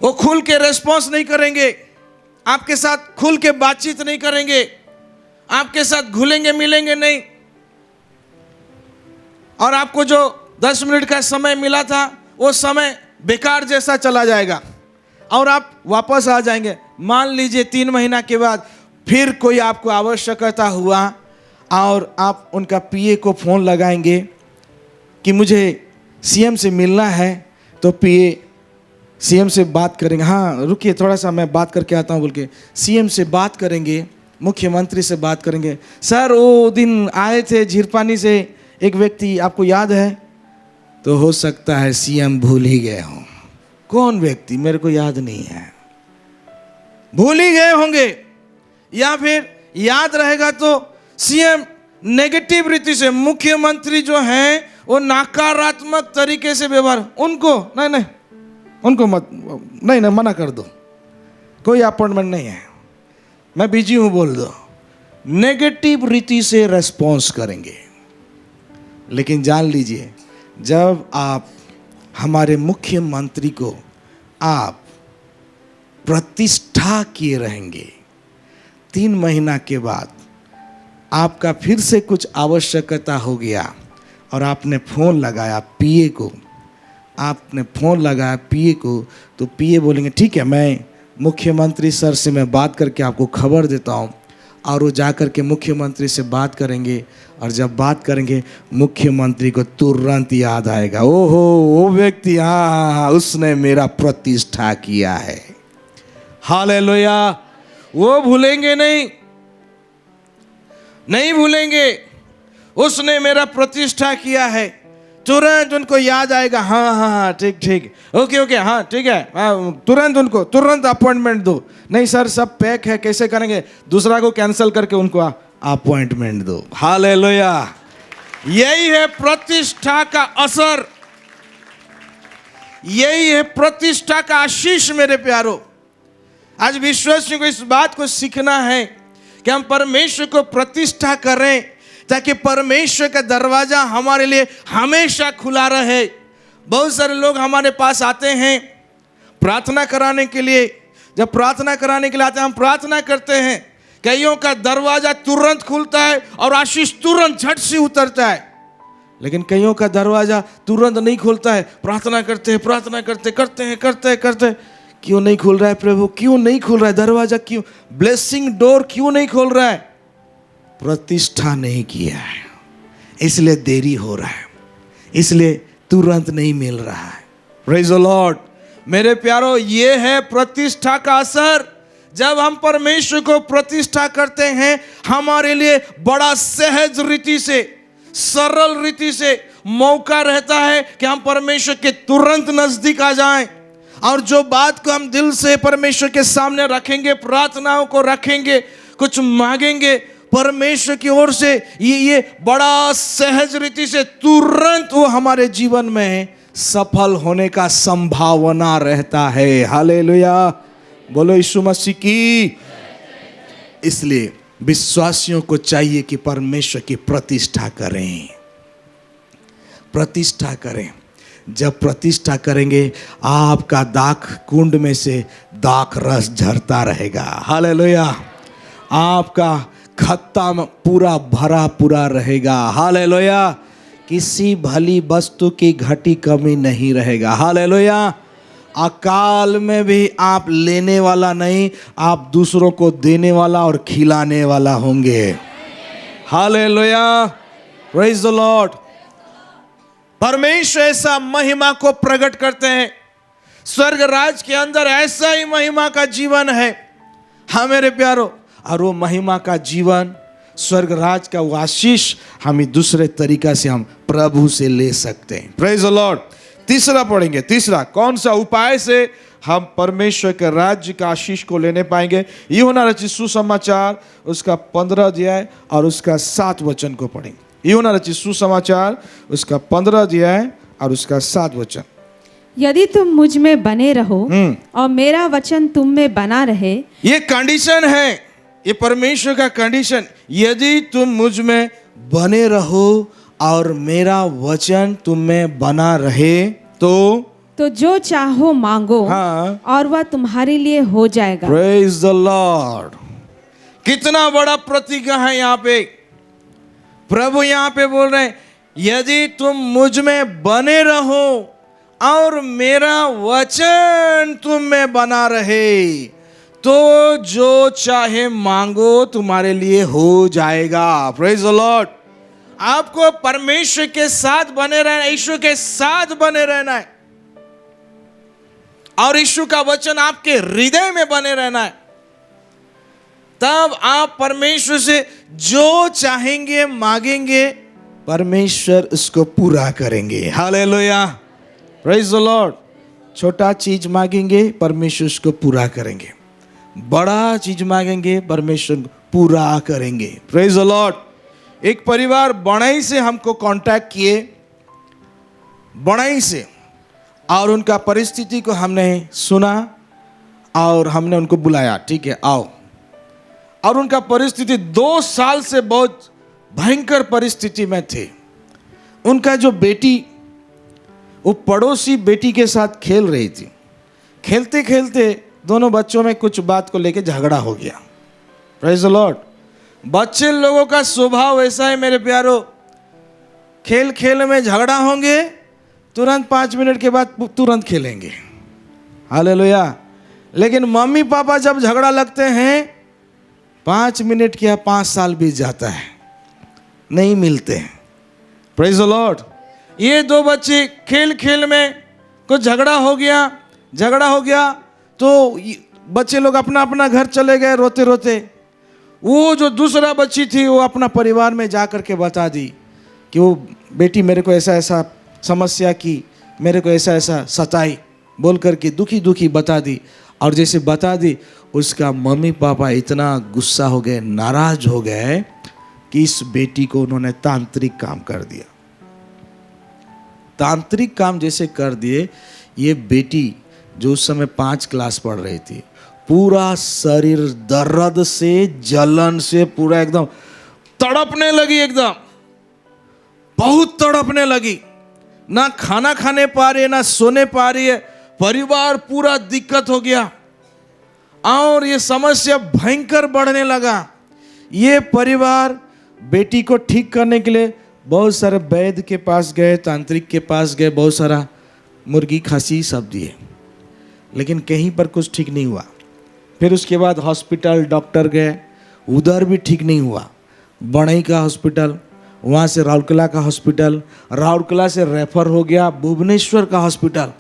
वो खुल के रेस्पॉन्स नहीं करेंगे, आपके साथ खुल के बातचीत नहीं करेंगे, आपके साथ घुलेंगे मिलेंगे नहीं, और आपको जो 10 मिनट का समय मिला था वो समय बेकार जैसा चला जाएगा और आप वापस आ जाएंगे। मान लीजिए 3 महीना के बाद फिर कोई आपको आवश्यकता हुआ और आप उनका पीए को फोन लगाएंगे कि मुझे सीएम से मिलना है, तो पीए सीएम से बात करेंगे, हाँ रुकिए थोड़ा सा मैं बात करके आता हूँ बोल के सीएम से बात करेंगे, मुख्यमंत्री से बात करेंगे। सर वो दिन आए थे झीरपानी से एक व्यक्ति, आपको याद है? तो हो सकता है सीएम भूल ही गए हों। कौन व्यक्ति मेरे को याद नहीं है, भूल ही गए होंगे, या फिर याद रहेगा तो सीएम नेगेटिव रीति से, मुख्यमंत्री जो हैं वो नकारात्मक तरीके से व्यवहार, उनको नहीं उनको मत नहीं मना कर दो, कोई अपॉइंटमेंट नहीं है, मैं बिजी हूं बोल दो, नेगेटिव रीति से रेस्पॉन्स करेंगे। लेकिन जान लीजिए जब आप हमारे मुख्यमंत्री को आप प्रतिष्ठा किए रहेंगे, 3 महीना के बाद आपका फिर से कुछ आवश्यकता हो गया और आपने फ़ोन लगाया पीए को, तो पीए बोलेंगे ठीक है मैं मुख्यमंत्री सर से मैं बात करके आपको खबर देता हूँ, और वो जा कर के मुख्यमंत्री से बात करेंगे, और जब बात करेंगे मुख्यमंत्री को तुरंत याद आएगा, ओहो वो व्यक्ति, हाँ उसने मेरा प्रतिष्ठा किया है। हालेलुया। वो भूलेंगे नहीं भूलेंगे, उसने मेरा प्रतिष्ठा किया है, तुरंत उनको याद आएगा, हाँ ठीक ओके हाँ ठीक है, तुरंत अपॉइंटमेंट दो। नहीं सर सब पैक है, कैसे करेंगे? दूसरा को कैंसिल करके उनको अपॉइंटमेंट दो। हालेलुया। यही है प्रतिष्ठा का असर, यही है प्रतिष्ठा का आशीष। मेरे प्यारो, आज विश्वासियों को इस बात को सीखना है कि हम परमेश्वर को प्रतिष्ठा करें ताकि परमेश्वर का दरवाजा हमारे लिए हमेशा खुला रहे। बहुत सारे लोग हमारे पास आते हैं प्रार्थना कराने के लिए, जब प्रार्थना कराने के लिए आते हैं हम प्रार्थना करते हैं, कईयों का दरवाजा तुरंत खुलता है और आशीष तुरंत झट से उतरता है, लेकिन कईयों का दरवाजा तुरंत नहीं खुलता है। प्रार्थना करते क्यों नहीं खुल रहा है प्रभु, क्यों नहीं खुल रहा है दरवाजा, क्यों ब्लेसिंग डोर क्यों नहीं खोल रहा है? प्रतिष्ठा नहीं किया है, इसलिए देरी हो रहा है, इसलिए तुरंत नहीं मिल रहा है। Praise the Lord. मेरे प्यारो, ये है प्रतिष्ठा का असर। जब हम परमेश्वर को प्रतिष्ठा करते हैं, हमारे लिए बड़ा सहज रीति से, सरल रीति से मौका रहता है कि हम परमेश्वर के तुरंत नजदीक आ जाएं, और जो बात को हम दिल से परमेश्वर के सामने रखेंगे, प्रार्थनाओं को रखेंगे, कुछ मांगेंगे परमेश्वर की ओर से, ये बड़ा सहज रीति से तुरंत वो हमारे जीवन में सफल होने का संभावना रहता है। हालेलुया। बोलो यीशु मसीह की। इसलिए विश्वासियों को चाहिए कि परमेश्वर की प्रतिष्ठा करें। जब प्रतिष्ठा करेंगे, आपका दाख कुंड में से दाख रस झरता रहेगा। हालेलुया। आपका खत्ता में पूरा रहेगा। हालेलुया। किसी भली वस्तु की घटी कमी नहीं रहेगा। हालेलुया। अकाल में भी आप लेने वाला नहीं, आप दूसरों को देने वाला और खिलाने वाला होंगे। हालेलुया। Praise the Lord. परमेश्वर ऐसा महिमा को प्रकट करते हैं, स्वर्ग राज के अंदर ऐसा ही महिमा का जीवन है। हाँ मेरे प्यारो, और वो महिमा का जीवन, स्वर्ग राज का वो आशीष हम दूसरे तरीका से हम प्रभु से ले सकते हैं। Praise the Lord. तीसरा पढ़ेंगे। तीसरा, कौन सा उपाय से हम परमेश्वर के राज्य का आशीष को लेने पाएंगे? यूहन्ना रचित सुसमाचार उसका 15 अध्याय और उसका 7 वचन को पढ़ेंगे। यूहन्ना रचित सुसमाचार उसका 15 अध्याय और उसका 7 वचन। यदि तुम मुझ में बने रहो और मेरा वचन तुम में बना रहे। ये कंडीशन है, ये परमेश्वर का कंडीशन। यदि तुम मुझ में बने रहो और मेरा वचन तुम में बना रहे तो जो चाहो मांगो, हाँ, और वह तुम्हारे लिए हो जाएगा। Praise the Lord. कितना बड़ा प्रतिज्ञा है यहाँ पे। प्रभु यहाँ पे बोल रहे हैं, यदि तुम मुझ में बने रहो और मेरा वचन तुम में बना रहे तो जो चाहे मांगो तुम्हारे लिए हो जाएगा। Praise the Lord. आपको परमेश्वर के साथ बने रहना, यीशु के साथ बने रहना है और यीशु का वचन आपके हृदय में बने रहना है। तब आप परमेश्वर से जो चाहेंगे मांगेंगे, परमेश्वर उसको पूरा करेंगे। Hallelujah, praise the Lord. छोटा चीज मांगेंगे, परमेश्वर उसको पूरा करेंगे। बड़ा चीज मांगेंगे, परमेश्वर पूरा करेंगे। Praise the Lord. एक परिवार बड़ाई से हमको कांटेक्ट किए, बड़ाई से, और उनका परिस्थिति को हमने सुना और हमने उनको बुलाया, ठीक है आओ। और उनका परिस्थिति 2 साल से बहुत भयंकर परिस्थिति में थे। उनका जो बेटी, वो पड़ोसी बेटी के साथ खेल रही थी। खेलते खेलते दोनों बच्चों में कुछ बात को लेकर झगड़ा हो गया। Praise the Lord. बच्चे लोगों का स्वभाव ऐसा है मेरे प्यारो, खेल खेल में झगड़ा होंगे, तुरंत 5 मिनट के बाद तुरंत खेलेंगे। हालेलुया। लेकिन मम्मी पापा जब झगड़ा लगते हैं, 5 मिनट क्या 5 साल बीत जाता है, नहीं मिलते हैं। Praise the Lord. ये 2 बच्चे खेल खेल में कुछ झगड़ा हो गया तो बच्चे लोग अपना अपना घर चले गए रोते रोते। वो जो दूसरा बच्ची थी वो अपना परिवार में जा कर के बता दी कि वो बेटी मेरे को ऐसा ऐसा समस्या की, मेरे को ऐसा ऐसा सताई, बोल कर के दुखी दुखी बता दी। और जैसे बता दी, उसका मम्मी पापा इतना गुस्सा हो गए, नाराज हो गए कि इस बेटी को उन्होंने तांत्रिक काम कर दिया। तांत्रिक काम जैसे कर दिए, ये बेटी जो उस समय 5 क्लास पढ़ रही थी, पूरा शरीर दर्द से, जलन से पूरा एकदम तड़पने लगी, एकदम बहुत तड़पने लगी। ना खाना खाने पा रही है, ना सोने पा रही है। परिवार पूरा दिक्कत हो गया और ये समस्या भयंकर बढ़ने लगा। ये परिवार बेटी को ठीक करने के लिए बहुत सारे वैद्य के पास गए, तांत्रिक के पास गए, बहुत सारा मुर्गी खांसी सब दिए, लेकिन कहीं पर कुछ ठीक नहीं हुआ। फिर उसके बाद हॉस्पिटल डॉक्टर गए, उधर भी ठीक नहीं हुआ। बड़ई का हॉस्पिटल, वहाँ से राउरकेला का हॉस्पिटल, राउरकेला से रेफर हो गया भुवनेश्वर का हॉस्पिटल।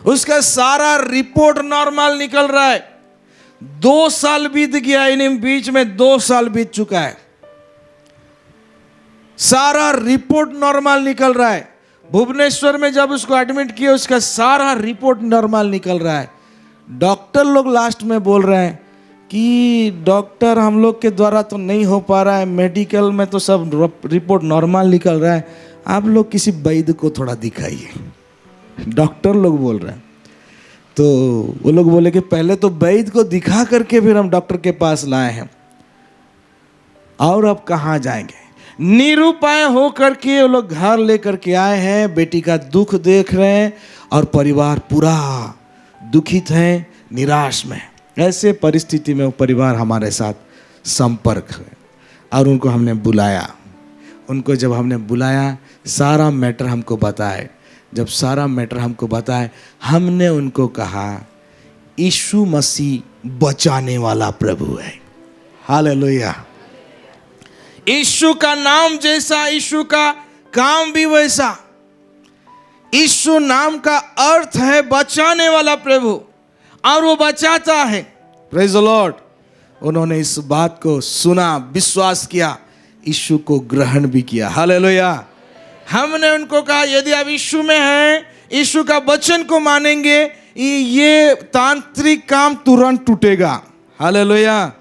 उसका सारा रिपोर्ट नॉर्मल निकल रहा है। 2 साल बीत गया, इन बीच में 2 साल बीत चुका है, सारा रिपोर्ट नॉर्मल निकल रहा है। भुवनेश्वर में जब उसको एडमिट किया, उसका सारा रिपोर्ट नॉर्मल निकल रहा है। डॉक्टर लोग लास्ट में बोल रहे हैं कि डॉक्टर हम लोग के द्वारा तो नहीं हो पा रहा है, मेडिकल में तो सब रिपोर्ट नॉर्मल निकल रहा है, आप लोग किसी वैद्य को थोड़ा दिखाइए, डॉक्टर लोग बोल रहे हैं। तो वो लोग बोले कि पहले तो वैद्य को दिखा करके फिर हम डॉक्टर के पास लाए हैं, और अब कहाँ जाएंगे। निरुपाय हो करके वो लोग घर लेकर के आए हैं, बेटी का दुख देख रहे हैं और परिवार पूरा दुखित है, निराश में। ऐसे परिस्थिति में वो परिवार हमारे साथ संपर्क है और उनको हमने बुलाया। उनको जब हमने बुलाया, सारा मैटर हमको बताए। जब सारा मैटर हमको बताए, हमने उनको कहा यीशु मसीह बचाने वाला प्रभु है। हालेलुया। यीशु का नाम जैसा, यीशु का काम भी वैसा। यीशु नाम का अर्थ है बचाने वाला प्रभु, और वो बचाता है। Praise the Lord. उन्होंने इस बात को सुना, विश्वास किया, यीशु को ग्रहण भी किया। हालेलुया। हमने उनको कहा यदि आप यीशु में हैं, यीशु का वचन को मानेंगे, ये तांत्रिक काम तुरंत टूटेगा। हालेलुया।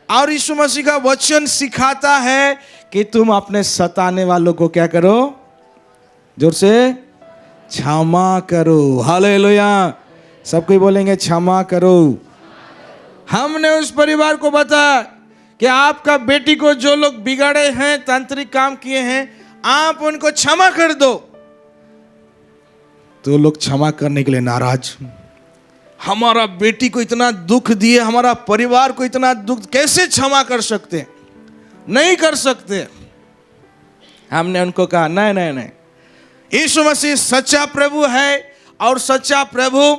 और यीशु मसीह का वचन सिखाता है कि तुम अपने सताने वालों को क्या करो, जोर से क्षमा करो। हालेलुया। सब कोई बोलेंगे क्षमा करो। हमने उस परिवार को बताया कि आपका बेटी को जो लोग बिगाड़े हैं, तांत्रिक काम किए हैं, आप उनको क्षमा कर दो। तो लोग क्षमा करने के लिए नाराज। हमारा बेटी को इतना दुख दिए, हमारा परिवार को इतना दुख, कैसे क्षमा कर सकते? नहीं कर सकते। हमने उनको कहा नहीं नहीं नहीं, यीशु मसीह सच्चा प्रभु है और सच्चा प्रभु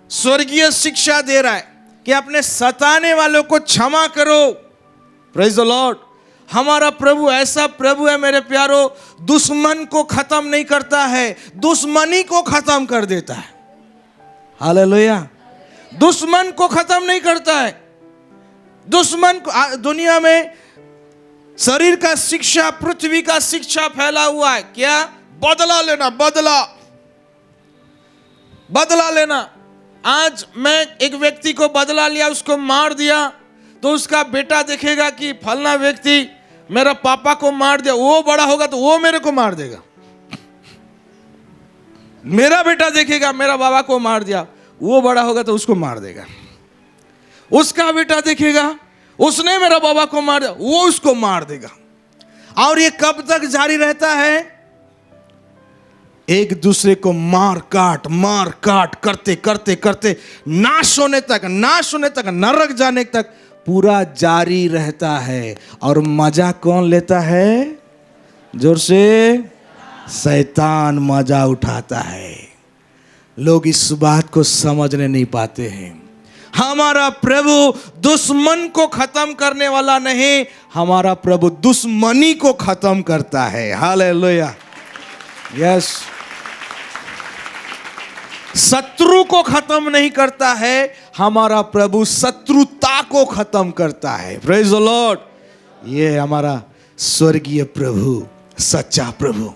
स्वर्गीय शिक्षा दे रहा है कि अपने सताने वालों को क्षमा करो। Praise the Lord. हमारा प्रभु ऐसा प्रभु है मेरे प्यारो, दुश्मन को खत्म नहीं करता है, दुश्मनी को खत्म कर देता है। हालेलुया। दुश्मन को खत्म नहीं करता है। दुश्मन को, दुनिया में शरीर का शिक्षा, पृथ्वी का शिक्षा फैला हुआ है। क्या? बदला लेना, बदला लेना। आज मैं एक व्यक्ति को बदला लिया, उसको मार दिया, तो उसका बेटा देखेगा कि फलना व्यक्ति मेरा पापा को मार दिया, वो बड़ा होगा तो वो मेरे को मार देगा। मेरा बेटा देखेगा मेरा बाबा को मार दिया, वो बड़ा होगा तो उसको मार देगा। उसका बेटा देखेगा उसने मेरा बाबा को मार दिया, वो उसको मार देगा। और ये कब तक जारी रहता है? एक दूसरे को मार काट करते करते करते नाश होने तक, नरक जाने तक पूरा जारी रहता है। और मजा कौन लेता है? जोर से, शैतान मजा उठाता है। लोग इस बात को समझने नहीं पाते हैं। हमारा प्रभु दुश्मन को खत्म करने वाला नहीं, हमारा प्रभु दुश्मनी को खत्म करता है। हालेलुया। यस। शत्रु को खत्म नहीं करता है, हमारा प्रभु शत्रुता को खत्म करता है। Praise the Lord. ये हमारा स्वर्गीय प्रभु, सच्चा प्रभु।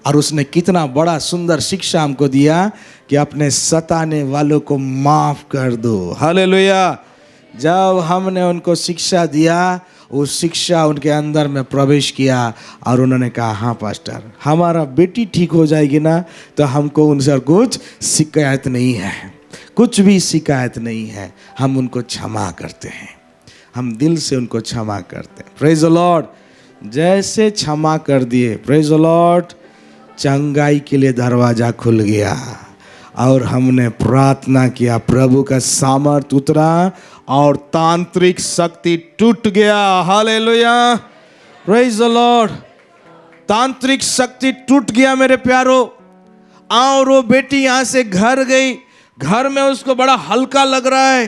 और उसने कितना बड़ा सुंदर शिक्षा हमको दिया कि अपने सताने वालों को माफ कर दो। हालेलुया। जब हमने उनको शिक्षा दिया, वो शिक्षा उनके अंदर में प्रवेश किया और उन्होंने कहा हाँ पास्टर, हमारा बेटी ठीक हो जाएगी ना तो हमको उनसे कुछ शिकायत नहीं है, कुछ भी शिकायत नहीं है। हम उनको क्षमा करते हैं, हम दिल से उनको क्षमा करते हैं। Praise the Lord. जैसे क्षमा कर दिए, प्रेज द लॉर्ड, चंगाई के लिए दरवाजा खुल गया और हमने प्रार्थना किया, प्रभु का सामर्थ उतरा और तांत्रिक शक्ति टूट गया। हालेलुया। Praise the Lord. तांत्रिक शक्ति टूट गया मेरे प्यारो। और वो बेटी यहाँ से घर गई, घर में उसको बड़ा हल्का लग रहा है।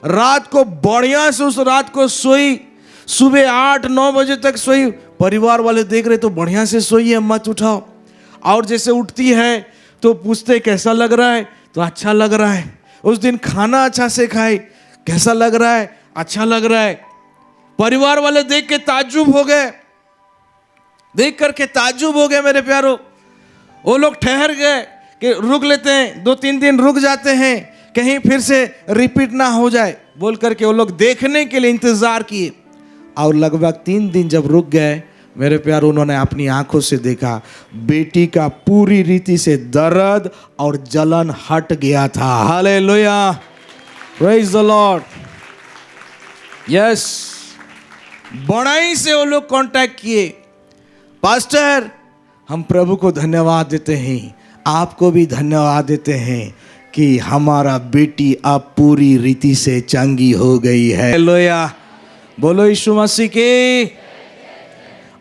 रात को बढ़िया से उस रात को सोई, सुबह 8-9 बजे तक सोई। परिवार वाले देख रहे तो बढ़िया से सोई है, मत उठाओ। और जैसे उठती है तो पूछते कैसा लग रहा है, तो अच्छा लग रहा है। उस दिन खाना अच्छा से खाए, कैसा लग रहा है, अच्छा लग रहा है। परिवार वाले देख के ताज्जुब हो गए, देख करके ताज्जुब हो गए मेरे प्यारो। वो लोग ठहर गए कि रुक लेते हैं, 2-3 दिन रुक जाते हैं, कहीं फिर से रिपीट ना हो जाए बोल करके वो लोग देखने के लिए इंतजार किए। और लगभग 3 दिन जब रुक गए मेरे प्यार, उन्होंने अपनी आंखों से देखा बेटी का पूरी रीति से दर्द और जलन हट गया था। Hallelujah. Praise the Lord. Yes. बड़ाई से वो लोग कांटेक्ट किए, पास्टर हम प्रभु को धन्यवाद देते हैं, आपको भी धन्यवाद देते हैं कि हमारा बेटी अब पूरी रीति से चंगी हो गई है। हालेलुया। बोलो यीशु मसीह की।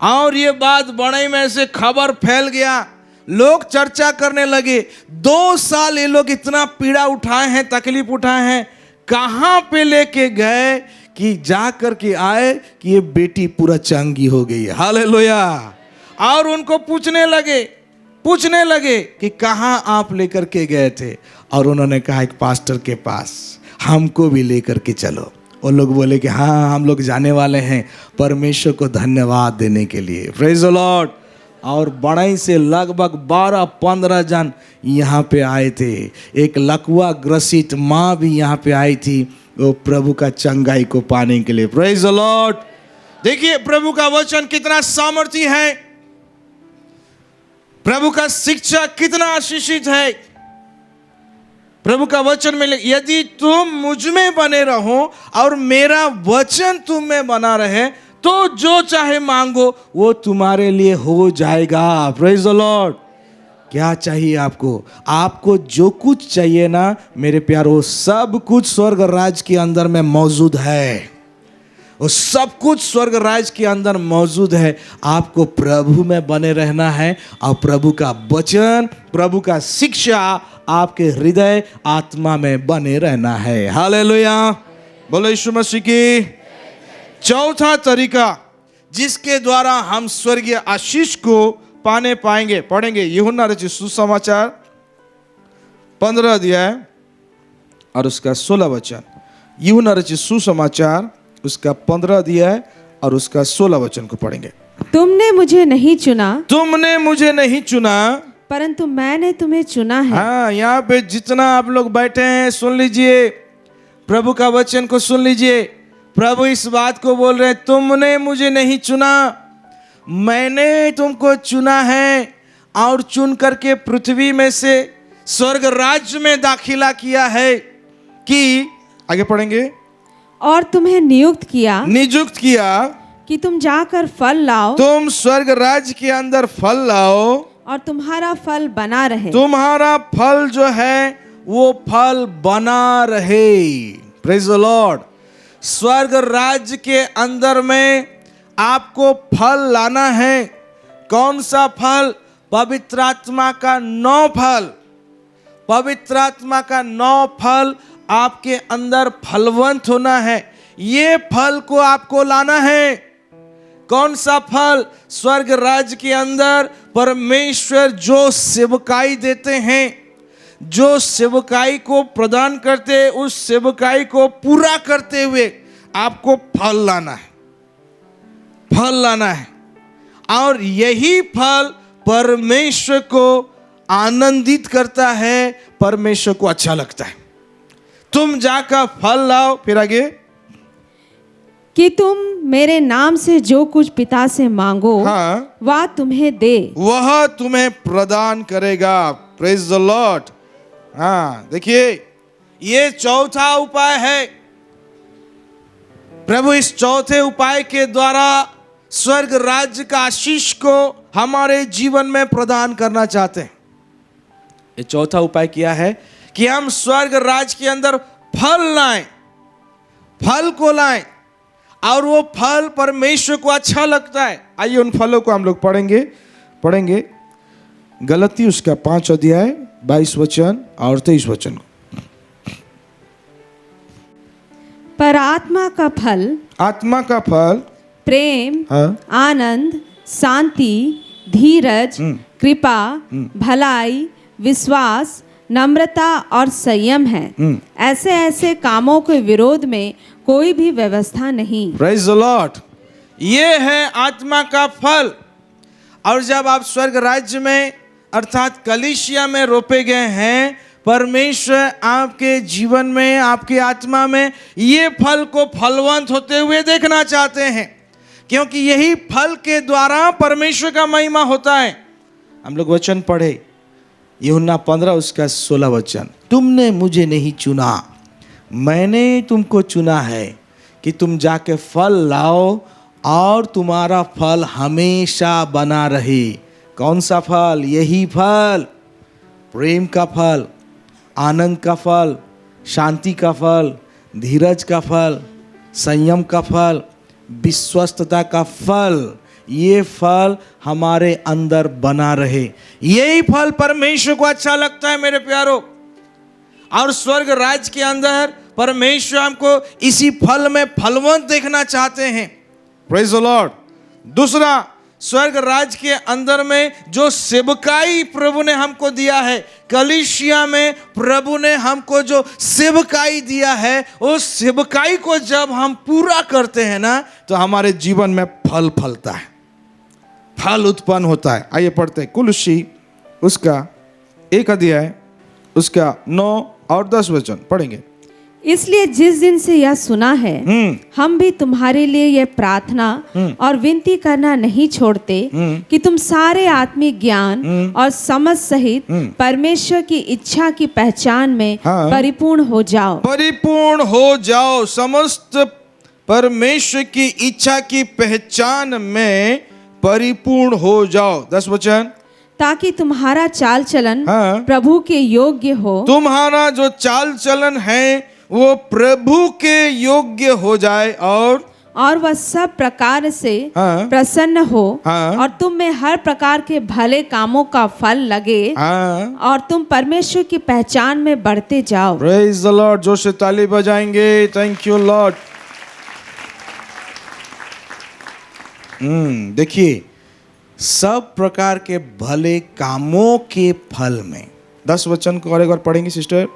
और ये बात बड़े में से खबर फैल गया, लोग चर्चा करने लगे। 2 साल ये लोग इतना पीड़ा उठाए हैं, तकलीफ उठाए हैं, कहाँ पे लेके गए कि जा करके आए कि ये बेटी पूरा चंगी हो गई है। हालेलुया। और उनको पूछने लगे कि कहाँ आप लेकर के गए थे, और उन्होंने कहा एक पास्टर के पास, हमको भी लेकर के चलो। वो लोग बोले कि हाँ हम लोग जाने वाले हैं परमेश्वर को धन्यवाद देने के लिए। Praise the Lord. और बड़ाई से लगभग 12-15 जन यहाँ पे आए थे। एक लकवा ग्रसित माँ भी यहाँ पे आई थी, वो प्रभु का चंगाई को पाने के लिए। Praise the Lord. देखिए प्रभु का वचन कितना सामर्थी है। प्रभु का शिक्षा कितना आशीषित है। प्रभु का वचन में यदि तुम मुझ में बने रहो और मेरा वचन तुम में बना रहे तो जो चाहे मांगो वो तुम्हारे लिए हो जाएगा। Praise the Lord. क्या चाहिए आपको? आपको जो कुछ चाहिए ना मेरे प्यारो, सब कुछ स्वर्ग राज के अंदर में मौजूद है। वो सब कुछ स्वर्ग राज के अंदर मौजूद है। आपको प्रभु में बने रहना है और प्रभु का वचन, प्रभु का शिक्षा आपके हृदय आत्मा में बने रहना है। हालेलुया, बोलो यीशु मसीह की। चौथा तरीका जिसके द्वारा हम स्वर्गीय आशीष को पाने पाएंगे, पढ़ेंगे यूहन्ना रचित सुसमाचार 15 अध्याय और उसका 16 वचन। यूहन्ना रचित सुसमाचार उसका 15 अध्याय और उसका 16 वचन को पढ़ेंगे। तुमने मुझे नहीं चुना, तुमने मुझे नहीं चुना, परंतु मैंने तुम्हें चुना है। हाँ, यहाँ पे जितना आप लोग बैठे हैं सुन लीजिए, प्रभु का वचन को सुन लीजिए। प्रभु इस बात को बोल रहे हैं, तुमने मुझे नहीं चुना, मैंने तुमको चुना है और चुन करके पृथ्वी में से स्वर्ग राज्य में दाखिला किया है कि, आगे पढ़ेंगे, और तुम्हें नियुक्त किया कि तुम जाकर फल लाओ, तुम स्वर्ग राज्य के अंदर फल लाओ और तुम्हारा फल बना रहे। तुम्हारा फल जो है वो फल बना रहे। Praise the Lord. स्वर्ग राज्य के अंदर में आपको फल लाना है। कौन सा फल? पवित्र आत्मा का 9 फल। पवित्र आत्मा का 9 फल आपके अंदर फलवंत होना है। ये फल को आपको लाना है। कौन सा फल? स्वर्ग राज्य के अंदर परमेश्वर जो सेवकाई देते हैं, जो सेवकाई को प्रदान करते, उस सेवकाई को पूरा करते हुए आपको फल लाना है। फल लाना है और यही फल परमेश्वर को आनंदित करता है, परमेश्वर को अच्छा लगता है। तुम जाकर फल लाओ, फिर आगे, कि तुम मेरे नाम से जो कुछ पिता से मांगो, हाँ, वह तुम्हें दे, वह तुम्हें प्रदान करेगा। Praise the Lord. हाँ, देखिए ये चौथा उपाय है। प्रभु इस चौथे उपाय के द्वारा स्वर्ग राज्य का आशीष को हमारे जीवन में प्रदान करना चाहते हैं। ये चौथा उपाय किया है कि हम स्वर्ग राज्य के अंदर फल लाएं, फल को लाएं और वो फल परमेश्वर को अच्छा लगता है। आइए उन फलों को हम लोग पढ़ेंगे गलती उसका 5 अध्याय 22 वचन और 23 वचन। पर आत्मा का फल प्रेम, हाँ, आनंद, शांति, धीरज, कृपा, भलाई, विश्वास, नम्रता और संयम है। ऐसे ऐसे कामों के विरोध में कोई भी व्यवस्था नहीं। Praise the Lord. ये है आत्मा का फल। और जब आप स्वर्ग राज्य में अर्थात कलीसिया में रोपे गए हैं, परमेश्वर आपके जीवन में, आपकी आत्मा में ये फल को फलवंत होते हुए देखना चाहते हैं, क्योंकि यही फल के द्वारा परमेश्वर का महिमा होता है। हम लोग वचन पढ़े यूहन्ना 15 उसका 16 वचन। तुमने मुझे नहीं चुना, मैंने तुमको चुना है कि तुम जाके फल लाओ और तुम्हारा फल हमेशा बना रहे। कौन सा फल? यही फल, प्रेम का फल, आनंद का फल, शांति का फल, धीरज का फल, संयम का फल, विश्वस्तता का फल। ये फल हमारे अंदर बना रहे। यही फल परमेश्वर को अच्छा लगता है मेरे प्यारो। और स्वर्ग राज्य के अंदर परमेश्वर हमको इसी फल में फलवंत देखना चाहते हैं। Praise the Lord. दूसरा, स्वर्ग राज्य के अंदर में जो सेवकाई प्रभु ने हमको दिया है, कलीसिया में प्रभु ने हमको जो सेवकाई दिया है, उस सेवकाई को जब हम पूरा करते हैं ना, तो हमारे जीवन में फल फलता है, फल उत्पन्न होता है। आइए पढ़ते हैं कुलुस्सी उसका 1 अध्याय उसका 9 और 10 वचन पढ़ेंगे। इसलिए जिस दिन से यह सुना है हम भी तुम्हारे लिए यह प्रार्थना और विनती करना नहीं छोड़ते कि तुम सारे आत्मिक ज्ञान और समझ सहित परमेश्वर की इच्छा की पहचान में परिपूर्ण हो जाओ। परिपूर्ण हो जाओ, समस्त परमेश्वर की इच्छा की पहचान में परिपूर्ण हो जाओ। 10 वचन। ताकि तुम्हारा चाल चलन प्रभु के योग्य हो। तुम्हारा जो चाल चलन है वो प्रभु के योग्य हो जाए और वह सब प्रकार से प्रसन्न हो और तुम में हर प्रकार के भले कामों का फल लगे और तुम परमेश्वर की पहचान में बढ़ते जाओ। Praise the Lord. जोर से ताली बजाएंगे। Thank you Lord. देखिए, सब प्रकार के भले कामों के फल में। 10 वचन को और एक बार पढ़ेंगे सिस्टर।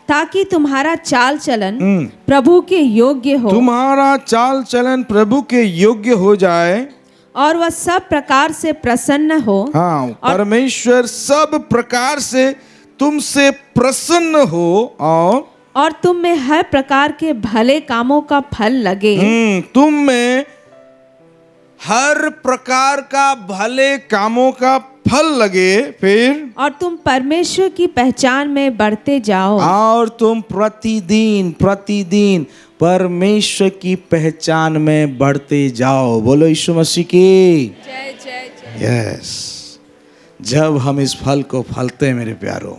ताकि तुम्हारा चाल चलन प्रभु के योग्य हो। तुम्हारा चाल चलन प्रभु के योग्य हो जाए और वह सब प्रकार से प्रसन्न हो। हाँ, परमेश्वर सब प्रकार से तुमसे प्रसन्न हो और तुम में हर प्रकार के भले कामों का फल लगे। तुम में हर प्रकार का भले कामों का फल लगे। फिर और तुम परमेश्वर की पहचान में बढ़ते जाओ। और तुम प्रतिदिन परमेश्वर की पहचान में बढ़ते जाओ। बोलो यीशु मसीह की जय जय जय। यस। जब हम इस फल को फलते हैं मेरे प्यारों,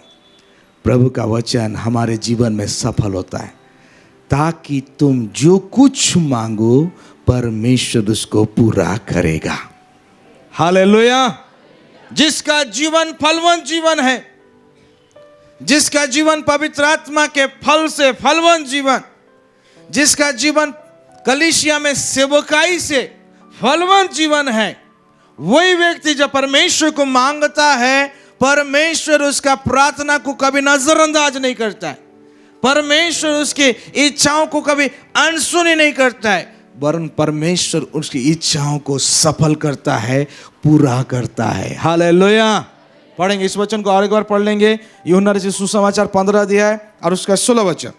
प्रभु का वचन हमारे जीवन में सफल होता है, ताकि तुम जो कुछ मांगो परमेश्वर उसको पूरा करेगा। हालेलुया। जिसका जीवन फलवंत जीवन है, जिसका जीवन पवित्र आत्मा के फल से फलवंत जीवन, जिसका जीवन कलीसिया में सेवकाई से फलवंत जीवन है, वही व्यक्ति जब परमेश्वर को मांगता है, परमेश्वर उसका प्रार्थना को कभी नजरअंदाज नहीं करता है। परमेश्वर उसकी इच्छाओं को कभी अनसुनी नहीं करता है, वरन परमेश्वर उसकी इच्छाओं को सफल करता है, पूरा करता है। हालेलुया। पढ़ेंगे इस वचन को और एक बार पढ़ लेंगे। यूहन्ना रचित सुसमाचार 15 अध्याय और उसका 16 वचन।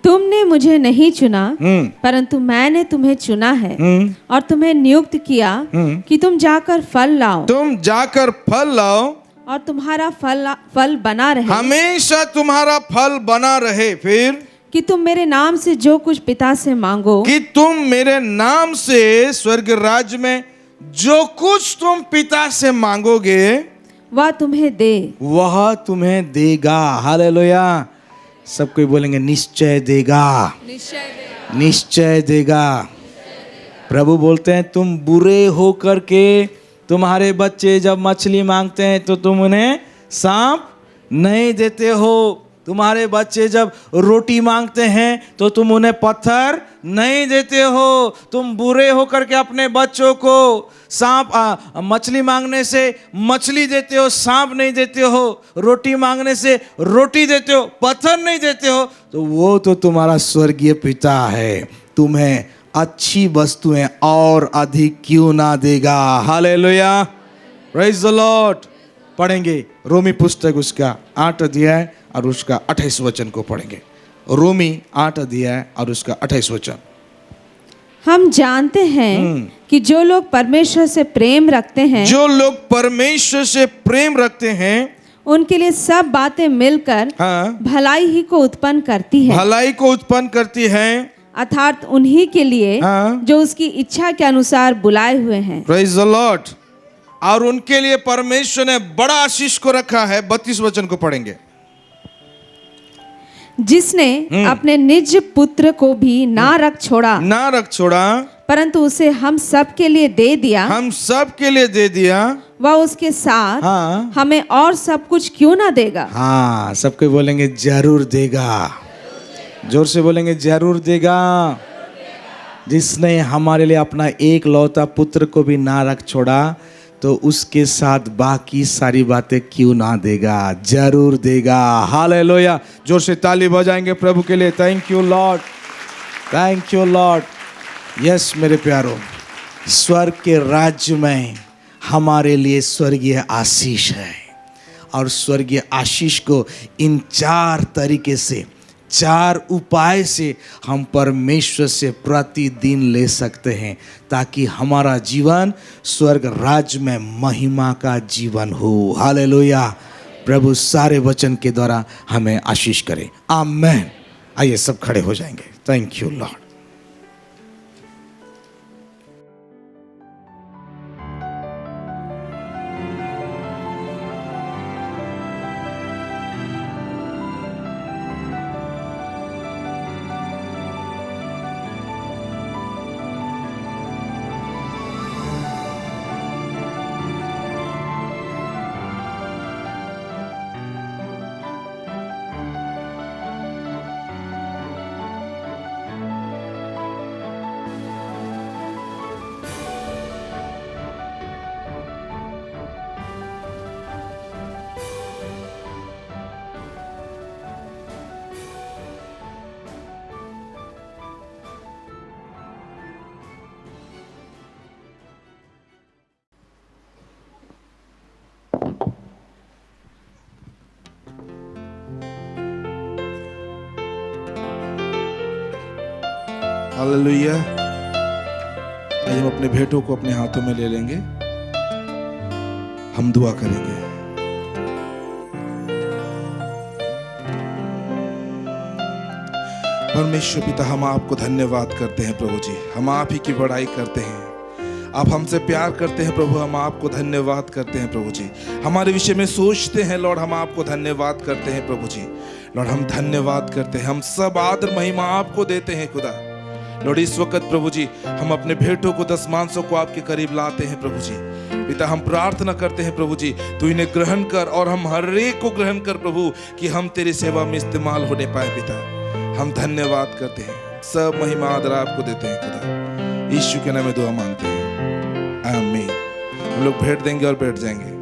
तुमने मुझे नहीं चुना परंतु मैंने तुम्हें चुना है और तुम्हें नियुक्त किया कि तुम जाकर फल लाओ। तुम जाकर फल लाओ और तुम्हारा फल बना रहे। हमेशा तुम्हारा फल बना रहे। फिर कि तुम मेरे नाम से जो कुछ पिता से मांगो, कि तुम मेरे नाम से स्वर्ग राज्य में जो कुछ तुम पिता से मांगोगे वह तुम्हें दे। वह तुम्हें देगा। हालेलुया। सब कोई बोलेंगे निश्चय देगा, निश्चय देगा। प्रभु बोलते हैं तुम बुरे हो करके, तुम्हारे बच्चे जब मछली मांगते हैं तो तुम उन्हें सांप नहीं देते हो। तुम्हारे बच्चे जब रोटी मांगते हैं तो तुम उन्हें पत्थर नहीं देते हो। तुम बुरे होकर के अपने बच्चों को मछली मांगने से मछली देते हो, सांप नहीं देते हो। रोटी मांगने से रोटी देते हो, पत्थर नहीं देते हो। तो वो तो तुम्हारा स्वर्गीय पिता है, तुम्हें अच्छी वस्तुएं और अधिक क्यों ना देगा। हालेलुया। Praise the Lord. पढ़ेंगे रोमी पुस्तक उसका 8 अध्याय और उसका 28 वचन को पढ़ेंगे। रोमी 8 अध्याय और उसका 28 वचन। हम जानते हैं कि जो लोग परमेश्वर से प्रेम रखते हैं, जो लोग परमेश्वर से प्रेम रखते हैं, उनके लिए सब बातें मिलकर भलाई ही को उत्पन्न करती है। भलाई को उत्पन्न करती है, अर्थात उन्हीं के लिए जो उसकी इच्छा के अनुसार बुलाए हुए हैं। Praise the Lord. और उनके लिए परमेश्वर ने बड़ा आशीष को रखा है। 32 वचन को पढ़ेंगे। जिसने अपने निज पुत्र को भी ना रख छोड़ा परंतु उसे हम सब के लिए दे दिया, वह उसके साथ हमें और सब कुछ क्यों ना देगा। हाँ, सबको बोलेंगे जरूर देगा। जोर से बोलेंगे जरूर देगा। जिसने हमारे लिए अपना एक लौता पुत्र को भी ना रख छोड़ा तो उसके साथ बाकी सारी बातें क्यों ना देगा, जरूर देगा। हालेलुया। जोर से ताली बजाएंगे प्रभु के लिए। Thank you Lord, thank you Lord. Yes मेरे प्यारो, स्वर्ग के राज्य में हमारे लिए स्वर्गीय आशीष है और स्वर्गीय आशीष को इन 4 तरीके से, 4 उपाय से हम परमेश्वर से प्रतिदिन ले सकते हैं, ताकि हमारा जीवन स्वर्ग राज्य में महिमा का जीवन हो। हालेलुया। प्रभु सारे वचन के द्वारा हमें आशीष करे। आमेन। आइए सब खड़े हो जाएंगे। Thank you Lord. हालेलुया। आइए हम अपने भेंटों को अपने हाथों में ले लेंगे, हम दुआ करेंगे। परमेश्वर पिता, हम आपको धन्यवाद करते हैं प्रभु जी, हम आप ही की बड़ाई करते हैं। आप हमसे प्यार करते हैं प्रभु, हम आपको धन्यवाद करते हैं प्रभु जी। हमारे विषय में सोचते हैं लॉर्ड, हम आपको धन्यवाद करते हैं प्रभु जी। लॉर्ड हम धन्यवाद करते हैं, हम सब आदर महिमा आपको देते हैं खुदा। लॉर्ड इस वक्त प्रभु जी हम अपने भेंटों को, दशमांशों को आपके करीब लाते हैं प्रभु जी। पिता हम प्रार्थना करते हैं प्रभु जी, तू इन्हें ग्रहण कर और हम हर एक को ग्रहण कर प्रभु, कि हम तेरी सेवा में इस्तेमाल होने पाए। पिता हम धन्यवाद करते हैं, सब महिमा आदर आपको देते हैं खुदा। यीशु के नाम में दुआ मांगते हैं, आमीन। हम लोग भेंट देंगे और बैठ जाएंगे।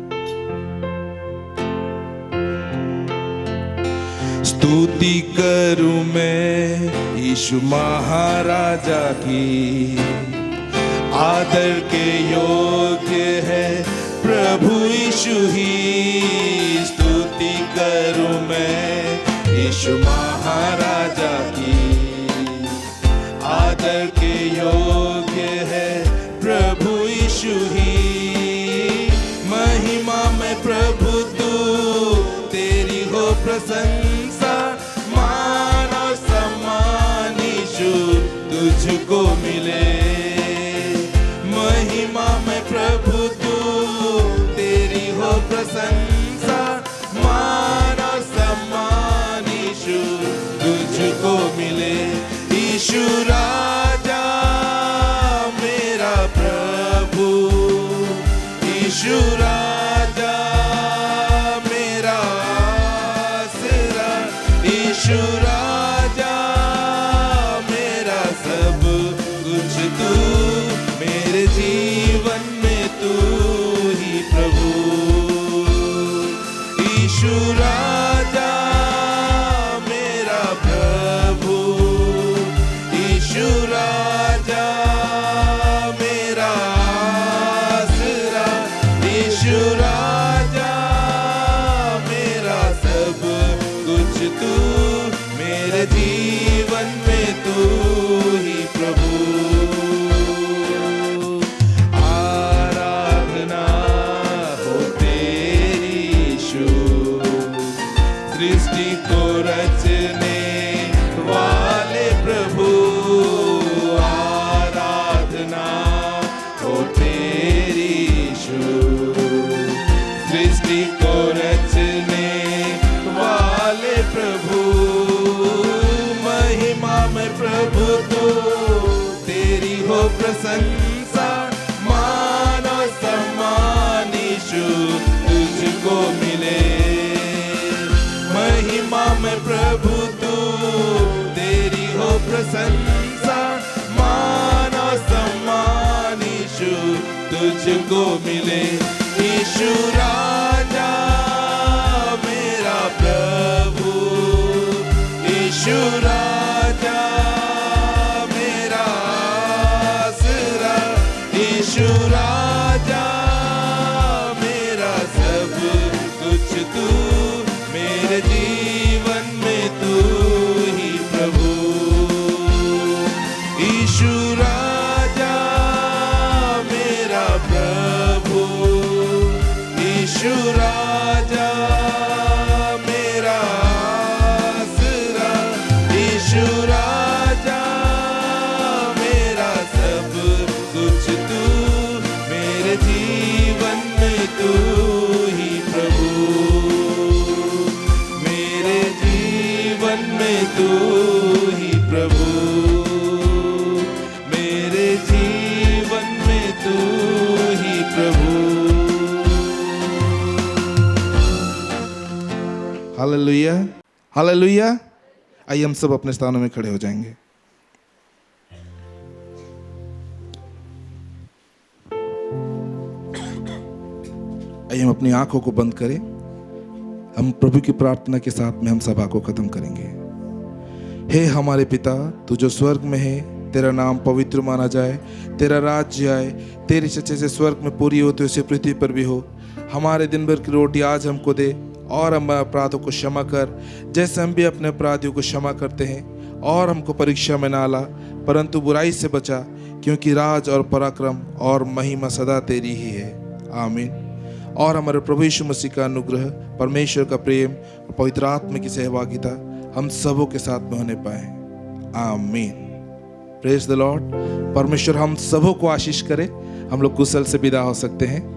स्तुति करूं मैं यीशु महाराजा की, आदर के योग्य है प्रभु यीशु ही। स्तुति करूं मैं यीशु महाराजा की, आदर के योग्य है प्रभु यीशु ही। महिमा में प्रभु तू, तेरी हो प्रशंसा, मान और सम्मान यीशु तुझको मिले। महिमा में प्रभु तू, तेरी हो प्रशंसा, मान और सम्मान यीशु तुझको मिले। यीशु राजा मेरा प्रभु, यीशु राजा मेरा आसरा, यीशु राजा मेरा सब कुछ तू, मेरे जीवन में तू ही प्रभु। यीशु राजा मेरा प्रभु, यीशु राजा मेरा आसरा, यीशु राजा मेरा सब कुछ तू, मेरे जीवन में तू ही प्रभु। आराधना हो तेरी यीशु, सृष्टि को रचने वाले प्रभु। आराधना हो तेरी यीशु, सृष्टि को रचने वाले प्रभु। महिमा में प्रभु तू, तेरी हो प्रशंसा, मान और सम्मान यीशु तुझको मिले। महिमा में प्रभु तू, तेरी हो प्रशंसा, मान और सम्मान यीशु तुझको मिले। यीशु राजा मेरा प्रभु, यीशु राजा मेरा आसरा, यीशु राजा मेरा सब कुछ तू, यीशु राजा मेरा आसरा, यीशु राजा मेरा सब कुछ तू, मेरे जीवन में तू ही प्रभु, मेरे जीवन में तू ही प्रभु, मेरे जीवन में तू ही प्रभु। Hallelujah, hallelujah. आइए हम सब अपने स्थानों में खड़े हो जाएंगे। आइए हम अपनी आंखों को बंद करें। हम प्रभु की प्रार्थना के साथ में हम सभा को खत्म करेंगे। हे हमारे पिता, तू जो स्वर्ग में है, तेरा नाम पवित्र माना जाए, तेरा राज्य आए, तेरी इच्छा जैसे स्वर्ग में पूरी होती वैसे पृथ्वी पर भी हो। हमारे दिन भर की रोटी आज हमको दे, और हमारे अपराधों को क्षमा कर जैसे हम भी अपने अपराधियों को क्षमा करते हैं, और हमको परीक्षा में ना ला परंतु बुराई से बचा, क्योंकि राज और पराक्रम और महिमा सदा तेरी ही है। आमीन। और हमारे प्रभु यीशु मसीह का अनुग्रह, परमेश्वर का प्रेम और पवित्र आत्मा की सहभागिता हम सबों के साथ में होने पाए। आमीन। Praise the Lord. परमेश्वर हम सबों को आशीष करे। हम लोग कुशल से विदा हो सकते हैं।